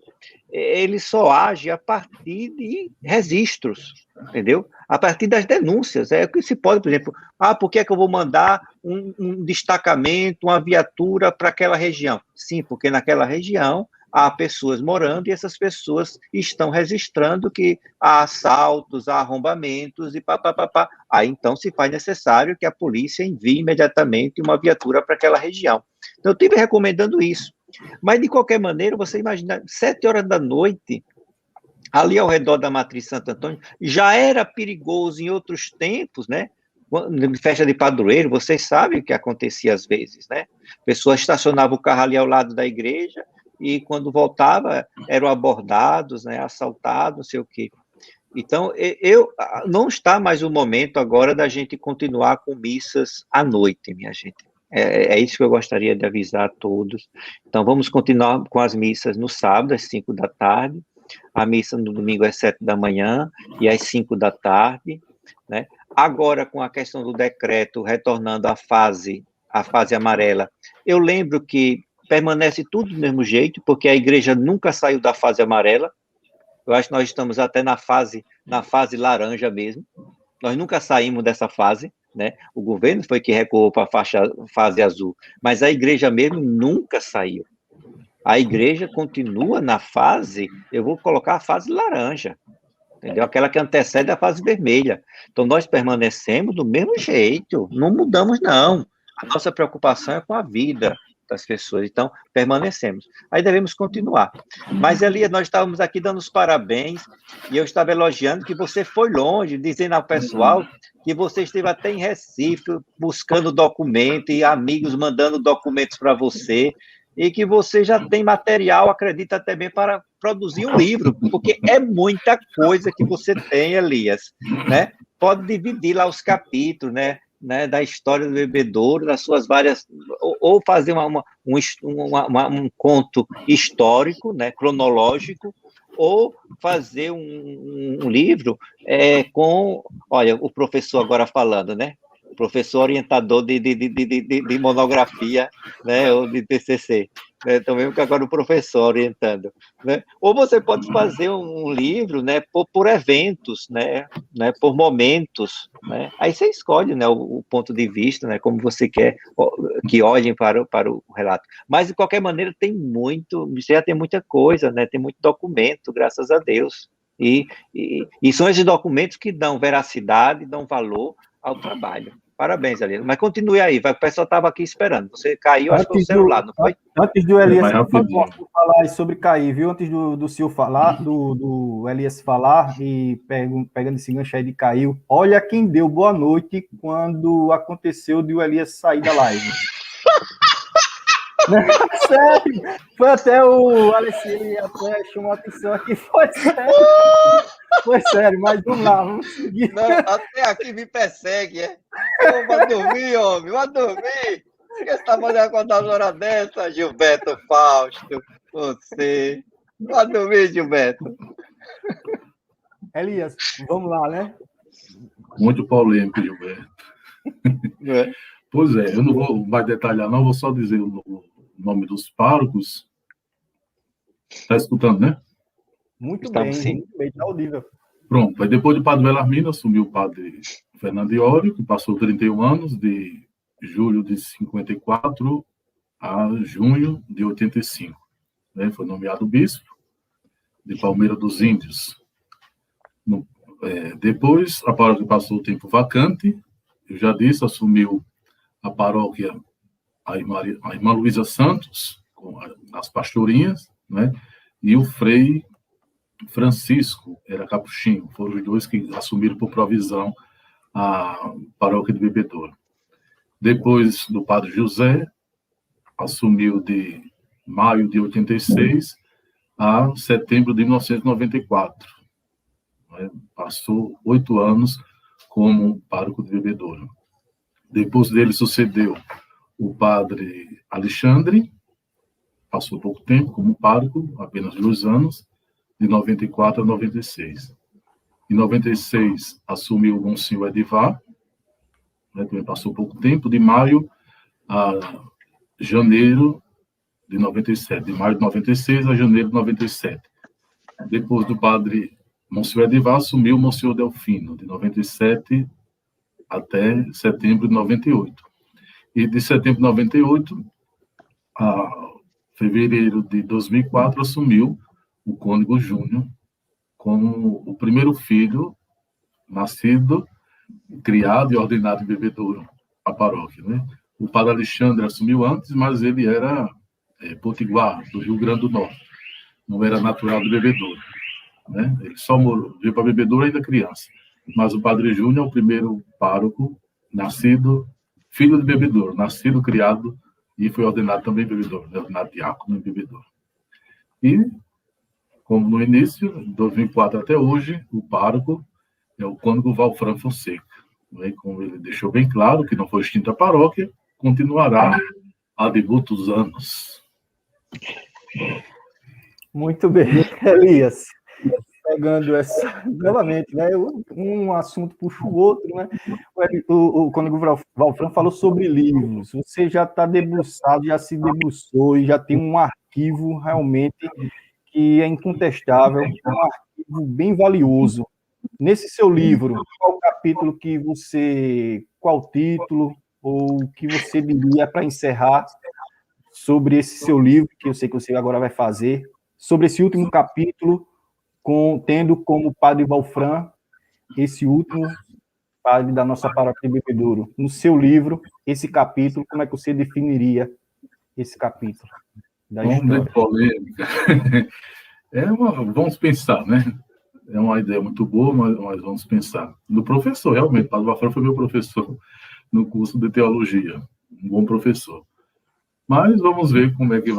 ele só age a partir de registros, entendeu? A partir das denúncias. É o que se pode, por exemplo, por que é que eu vou mandar um destacamento, uma viatura para aquela região? Sim, porque naquela região há pessoas morando e essas pessoas estão registrando que há assaltos, há arrombamentos e papapá. Aí, então, se faz necessário que a polícia envie imediatamente uma viatura para aquela região. Então, eu estive recomendando isso. Mas, de qualquer maneira, você imagina, 7 horas da noite, ali ao redor da Matriz Santo Antônio, já era perigoso em outros tempos, né? Festa de padroeiro, vocês sabem o que acontecia às vezes, né? Pessoas estacionavam o carro ali ao lado da igreja e, quando voltava, eram abordados, né? Assaltados, não sei o quê. Então, não está mais o momento agora da gente continuar com missas à noite, minha gente. É isso que eu gostaria de avisar a todos. Então, vamos continuar com as missas no sábado, às 5 da tarde, a missa no domingo às 7 da manhã e às 5 da tarde, né? Agora, com a questão do decreto, retornando à fase amarela, eu lembro que permanece tudo do mesmo jeito, porque a igreja nunca saiu da fase amarela. Eu acho que nós estamos até na fase laranja mesmo. Nós nunca saímos dessa fase, né? O governo foi que recuou para a fase azul, mas a igreja mesmo nunca saiu. A igreja continua na fase, eu vou colocar a fase laranja, entendeu? Aquela que antecede a fase vermelha. Então, nós permanecemos do mesmo jeito, não mudamos, não. A nossa preocupação é com a vida das pessoas, então, permanecemos. Aí devemos continuar. Mas, Elias, nós estávamos aqui dando os parabéns, e eu estava elogiando que você foi longe, dizendo ao pessoal que você esteve até em Recife, buscando documento, e amigos mandando documentos para você, e que você já tem material, acredita até bem, para produzir um livro, porque é muita coisa que você tem, Elias, né? Pode dividir lá os capítulos, né, da história do bebedouro, das suas várias, ou fazer um conto histórico, né, cronológico, ou fazer um livro com, olha, o professor agora falando, né? Professor orientador de monografia, né, ou de TCC, né, então mesmo que agora o professor orientando, né, ou você pode fazer um livro, né, por eventos, né, por momentos, né, aí você escolhe, né, o ponto de vista, né, como você quer que olhem para o relato, mas de qualquer maneira você já tem muita coisa, né, tem muito documento, graças a Deus, e são esses documentos que dão veracidade, dão valor ao trabalho. Parabéns, Elias. Mas continue aí, o pessoal estava aqui esperando. Você caiu, acho que foi o celular, não foi? Antes do Elias falar sobre cair, viu? Antes do Sil falar, do Elias falar, e pegando esse gancho aí de caiu, olha quem deu boa noite quando aconteceu de o Elias sair da live. Sério, foi até o Alexandre até chamou a atenção aqui, foi sério, mas vamos lá, vamos seguir. Não, até aqui me persegue, vai dormir, homem, vai dormir. Por que você está mandando acordar uma hora dessa, Gilberto Fausto? Você. Vai dormir, Gilberto. Elias, vamos lá, né? Muito polêmico, Gilberto. Pois é, eu não vou mais detalhar, não, vou só dizer o nome dos párocos. Está escutando, né? Muito bem, está audível. Pronto, aí depois de Padre Belarmino, assumiu o Padre Fernando Iório, que passou 31 anos, de julho de 54 a junho de 85. Né? Foi nomeado bispo de Palmeira dos Índios. Depois, a paróquia passou o tempo vacante, eu já disse, assumiu a paróquia a irmã Luísa Santos, com as pastorinhas, né? E o Frei Francisco, era capuchinho, foram os dois que assumiram por provisão a paróquia de Bebedouro. Depois do Padre José, assumiu de maio de 86 a setembro de 1994. Né? Passou 8 anos como pároco de Bebedouro. Depois dele sucedeu o Padre Alexandre, passou pouco tempo como pároco, apenas 2 anos, de 94 a 96. Em 96, assumiu o Monsenhor Edivar, né, também passou pouco tempo, de maio a janeiro de 97, de maio de 96 a janeiro de 97. Depois do Padre Monsenhor Edivar, assumiu o Monsenhor Delfino, de 97 até setembro de 98. E de setembro de 98 a fevereiro de 2004, assumiu o Cônego Júnior como o primeiro filho nascido, criado e ordenado em Bebedouro, a paróquia. Né? O Padre Alexandre assumiu antes, mas ele era potiguar, do Rio Grande do Norte. Não era natural de Bebedouro. Né? Ele só veio para Bebedouro ainda criança. Mas o Padre Júnior é o primeiro pároco nascido, filho de Bebedouro, nascido, criado, e foi ordenado também em Bebedouro, ordenado diácono em Bebedouro. E como no início, de 2004 até hoje, o pároco é o cônego Valfran Fonseca. Né? Como ele deixou bem claro que não foi extinta a paróquia, continuará há de muitos anos. Muito bem, Elias. Pegando essa novamente, né? Um assunto puxa o outro, né? O cônego Valfran falou sobre livros. Você já está debruçado, já se debruçou e já tem um arquivo realmente que é incontestável, um arquivo bem valioso. Nesse seu livro, qual capítulo que você, qual título ou que você diria para encerrar sobre esse seu livro, que eu sei que você agora vai fazer, sobre esse último capítulo, tendo como padre Valfran, esse último padre da nossa paróquia de Bebedouro. No seu livro, esse capítulo, como é que você definiria esse capítulo da história? Vamos de polêmica. Vamos pensar, né? É uma ideia muito boa, mas vamos pensar. Do professor, realmente, padre Valfran foi meu professor no curso de teologia. Um bom professor. Mas vamos ver como é que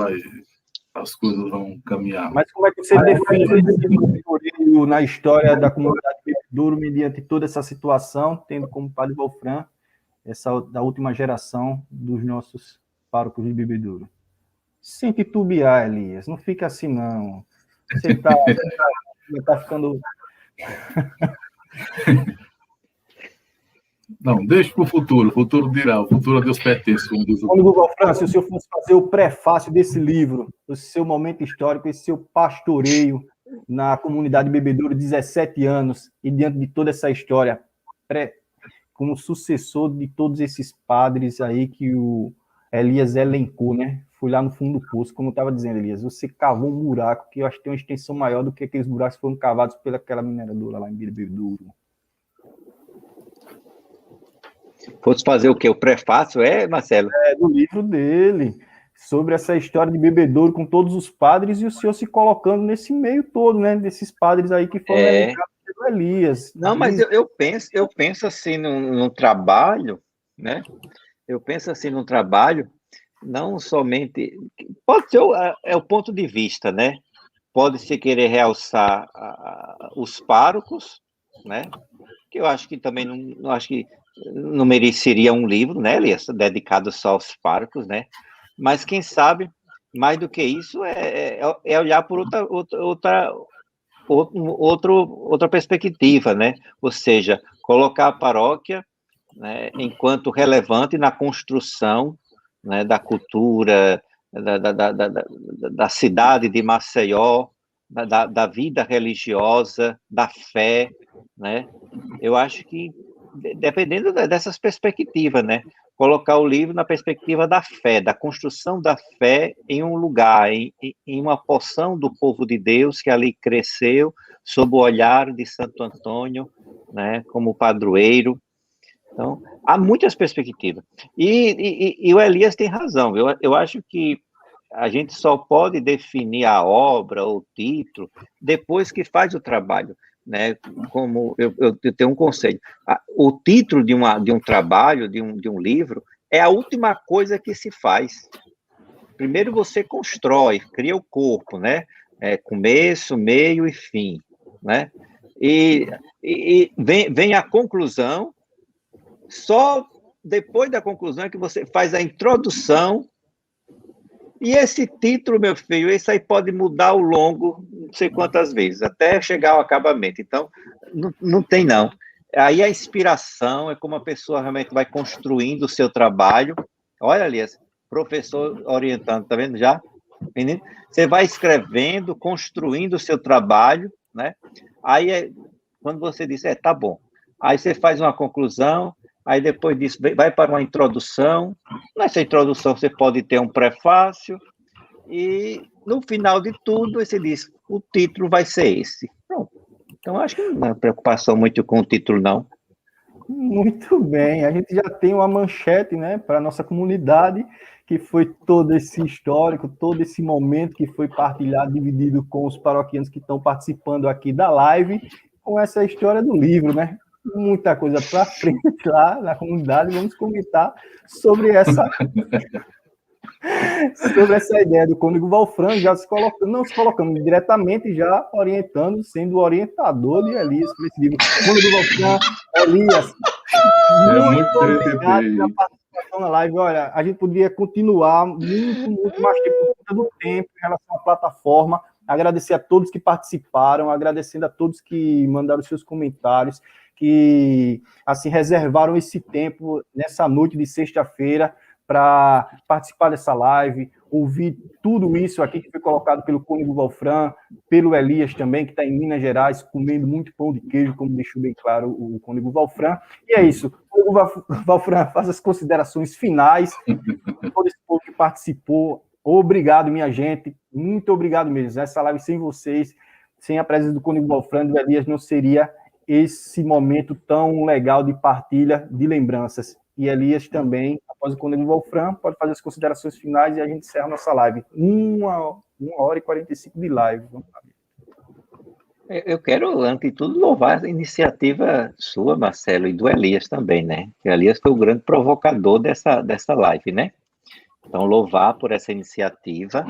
as coisas vão caminhar. Mas como é que você define esse pastoreio na história da comunidade de Bebedouro, mediante toda essa situação, tendo como padre Valfran, da última geração dos nossos párocos de Bebedouro? Sem titubear, Elias, não fica assim, não. Você está ficando... Não, deixa para o futuro dirá, o futuro a Deus pertence, como diz o Cônego Valfran, se o senhor fosse fazer o prefácio desse livro, o seu momento histórico, esse seu pastoreio na comunidade Bebedouro, 17 anos, e diante de toda essa história, como sucessor de todos esses padres aí que o Elias elencou, né? Fui lá no fundo do poço, como eu estava dizendo, Elias, você cavou um buraco que eu acho que tem uma extensão maior do que aqueles buracos que foram cavados pelaquela mineradora lá em Bebedouro. Fosse fazer o quê? O prefácio, Marcelo? Do livro dele, sobre essa história de Bebedouro com todos os padres e o senhor se colocando nesse meio todo, né? Desses padres aí que foram elencados pelo Elias. Não, mas eu penso assim no trabalho, né? Eu penso assim no trabalho, não somente... Pode ser o ponto de vista, né? Pode-se querer realçar os párocos, né? Que eu acho que também não acho que não mereceria um livro, né, Elias, dedicado só aos párocos, né? Mas quem sabe, mais do que isso, é olhar por outra perspectiva, né? Ou seja, colocar a paróquia, né, enquanto relevante na construção, né, da cultura, da cidade de Maceió, da vida religiosa, da fé, né? Eu acho que, dependendo dessas perspectivas, né? Colocar o livro na perspectiva da fé, da construção da fé em um lugar, em uma porção do povo de Deus que ali cresceu sob o olhar de Santo Antônio, né? Como padroeiro. Então, há muitas perspectivas. E o Elias tem razão. Eu acho que a gente só pode definir a obra ou o título depois que faz o trabalho, né? Como eu tenho um conselho. O título de um trabalho, de um livro, é a última coisa que se faz. Primeiro você constrói, cria o corpo, né? Começo, meio e fim, né? E vem a conclusão. Só depois da conclusão é que você faz a introdução. E esse título, meu filho, esse aí pode mudar ao longo, não sei quantas vezes, até chegar ao acabamento. Então, não tem, não. Aí a inspiração é como a pessoa realmente vai construindo o seu trabalho. Olha, Elias, professor orientando, tá vendo já? Menino? Você vai escrevendo, construindo o seu trabalho, né? Aí, quando você diz, tá bom. Aí você faz uma conclusão, aí depois disso vai para uma introdução. Nessa introdução você pode ter um prefácio e no final de tudo você diz, o título vai ser esse. Pronto. Então acho que não é preocupação muito com o título, não. Muito bem, a gente já tem uma manchete, né, para a nossa comunidade, que foi todo esse histórico, todo esse momento que foi partilhado, dividido com os paroquianos que estão participando aqui da live, com essa história do livro, né? Muita coisa para frente lá na comunidade, vamos comentar sobre essa sobre essa ideia do Cônego Valfran, já não se colocando diretamente, já orientando, sendo o orientador de Elias para esse livro. Cônego Valfran, Elias, muito obrigado pela participação na live. Olha, a gente poderia continuar muito mais tempo, por conta do tempo, em relação à plataforma. Agradecer a todos que participaram, agradecendo a todos que mandaram seus comentários, que assim reservaram esse tempo nessa noite de sexta-feira para participar dessa live, ouvir tudo isso aqui que foi colocado pelo Cônego Valfran, pelo Elias também, que está em Minas Gerais, comendo muito pão de queijo, como deixou bem claro o Cônego Valfran. E é isso. O Valfran faz as considerações finais, todo esse povo que participou. Obrigado, minha gente. Muito obrigado mesmo. Essa live sem vocês, sem a presença do Cônego Valfran e do Elias, não seria esse momento tão legal de partilha de lembranças. E Elias também, após o Cônego Valfran, pode fazer as considerações finais e a gente encerra a nossa live. 1h45 de live. Vamos lá. Eu quero, antes de tudo, louvar a iniciativa sua, Marcelo, e do Elias também, né? O Elias foi o grande provocador dessa live, né? Então, louvar por essa iniciativa,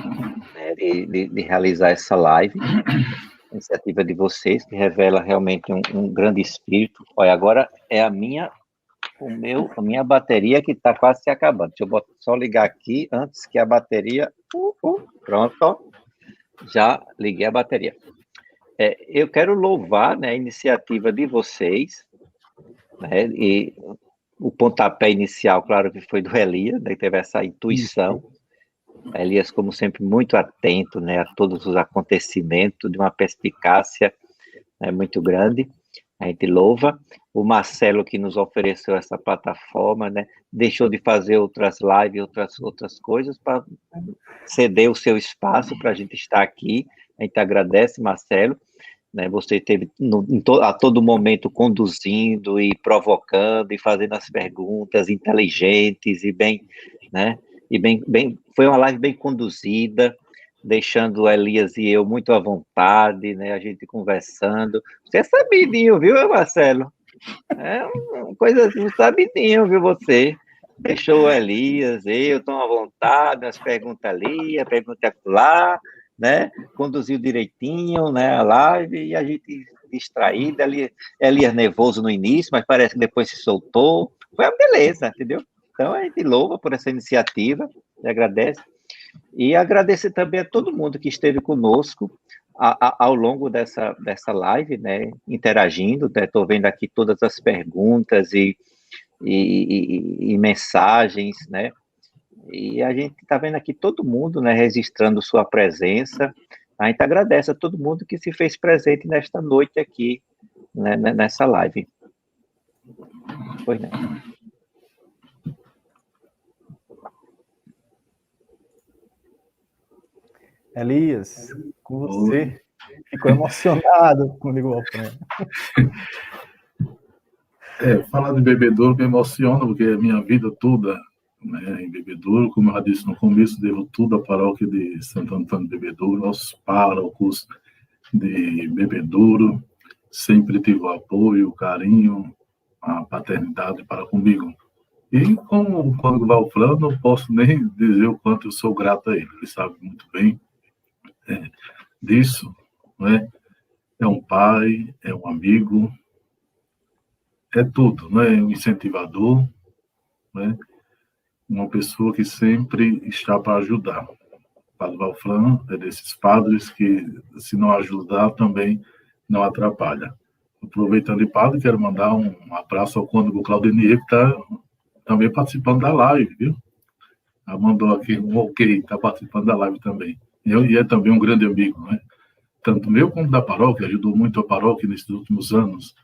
né, de realizar essa live, a iniciativa de vocês, que revela realmente um grande espírito. Olha, agora é a minha bateria que está quase se acabando. Deixa eu só ligar aqui, antes que a bateria... Pronto, já liguei a bateria. Eu quero louvar, né, a iniciativa de vocês, né, e o pontapé inicial, claro que foi do Elias, né, que teve essa intuição. Elias, como sempre, muito atento, né, a todos os acontecimentos, de uma perspicácia, né, muito grande. A gente louva. O Marcelo, que nos ofereceu essa plataforma, né, deixou de fazer outras lives, outras coisas, para ceder o seu espaço para a gente estar aqui. A gente agradece, Marcelo, né, você esteve a todo momento conduzindo e provocando e fazendo as perguntas inteligentes e bem, né, foi uma live bem conduzida, deixando o Elias e eu muito à vontade, né, a gente conversando. Você é sabidinho, viu, Marcelo? É uma coisa assim, sabidinho, viu, você? Deixou o Elias, eu estou à vontade, as perguntas ali, a pergunta lá, né? Conduziu direitinho, né, a live, e a gente distraído, Elias nervoso no início, mas parece que depois se soltou. Foi uma beleza, entendeu? Então, a gente louva por essa iniciativa, e agradece. E agradecer também a todo mundo que esteve conosco ao longo dessa live, né, interagindo, estou vendo aqui todas as perguntas e mensagens, né, e a gente está vendo aqui todo mundo, né, registrando sua presença. A gente agradece a todo mundo que se fez presente nesta noite aqui, né, nessa live. Pois não. Elias, com você. Ficou emocionado comigo, Valfran. Falar de Bebedouro me emociona, porque a minha vida toda, né, em Bebedouro, como eu já disse no começo, devo tudo à paróquia de Santo Antônio de Bebedouro, aos párocos de Bebedouro, sempre tive o apoio, o carinho, a paternidade para comigo. E como o Cônego Valfran, não posso nem dizer o quanto eu sou grato a ele. Ele sabe muito bem disso, né? É um pai, é um amigo, é tudo, né? Um incentivador, né? Uma pessoa que sempre está para ajudar. O Padre Valfran é desses padres que, se não ajudar, também não atrapalha. Aproveitando de padre, quero mandar um abraço ao Cônego Claudenier, que está também participando da live, viu? Ela mandou aqui um ok, está participando da live também. E é também um grande amigo, né? Tanto meu como da paróquia, ajudou muito a paróquia nesses últimos anos,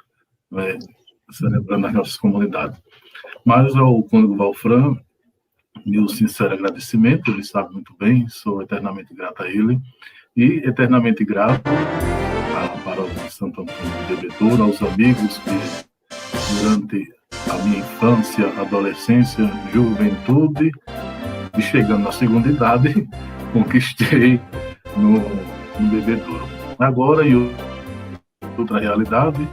né? Celebrando as nossas comunidades. Mas ao Cônego Valfran, meu sincero agradecimento, ele sabe muito bem, sou eternamente grato a ele, e eternamente grato à paróquia de Santo Antônio de Bebedouro, aos amigos que, durante a minha infância, adolescência, juventude, e chegando na segunda idade, conquistei no Bebedouro. Agora, em outra realidade,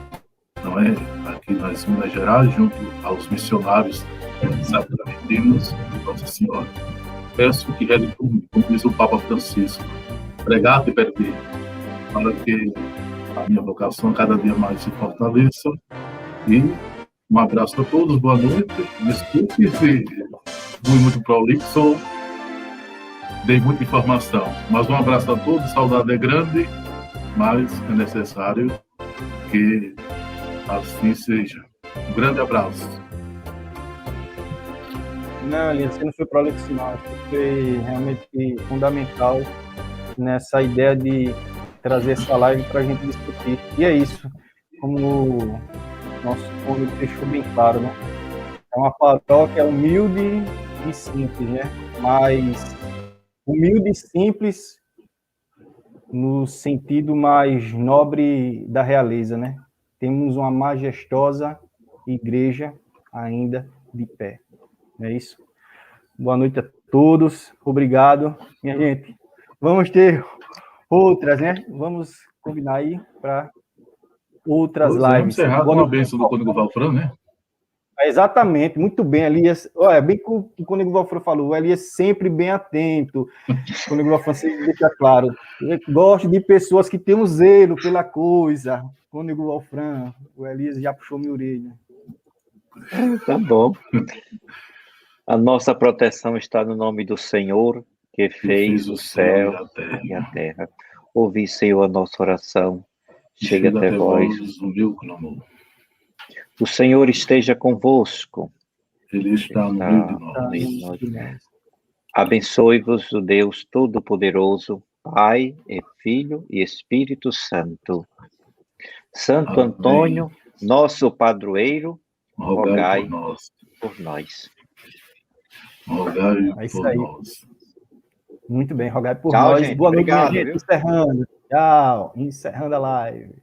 não é? Aqui nas Minas Gerais, junto aos missionários sacramentinos de Nossa Senhora. peço que reze por mim, como diz o Papa Francisco, pregar e perder, para que a minha vocação cada dia mais se fortaleça. E um abraço a todos, boa noite. Desculpe se fui muito prolixo, dei muita informação, mas um abraço a todos, saudade é grande, mas é necessário que assim seja. Um grande abraço. Não, Elias, você não foi prolixo, não. Você foi realmente fundamental nessa ideia de trazer essa live para a gente discutir. E é isso, como o nosso cônego deixou bem claro, né? É uma paróquia humilde e simples, né? Mas humilde e simples no sentido mais nobre da realeza, né? Temos uma majestosa igreja ainda de pé. É isso. Boa noite a todos. Obrigado, minha gente. Vamos ter outras, né? Vamos combinar aí para outras lives. Vamos encerrar com a bênção do cônego Valfran, né? Exatamente, muito bem, Elias. Olha, bem que o cônego Valfran falou, o Elias sempre bem atento. O cônego Valfran sempre deixa claro. Eu gosto de pessoas que têm um zelo pela coisa. O cônego Valfran, o Elias já puxou minha orelha. Tá bom. A nossa proteção está no nome do Senhor, que fez o céu e a terra. Ouvi, Senhor, a nossa oração. Chega até vós o meu clamor. O Senhor esteja convosco. Ele está no meio de nós. Abençoe-vos o Deus Todo-Poderoso, Pai e Filho e Espírito Santo. Santo Amém. Antônio, nosso padroeiro, rogai por nós. Rogai É isso por aí. nós. Muito bem, rogai por Tchau, nós. gente. Boa noite, Obrigado, minha gente. viu? Encerrando. Tchau. Encerrando a live.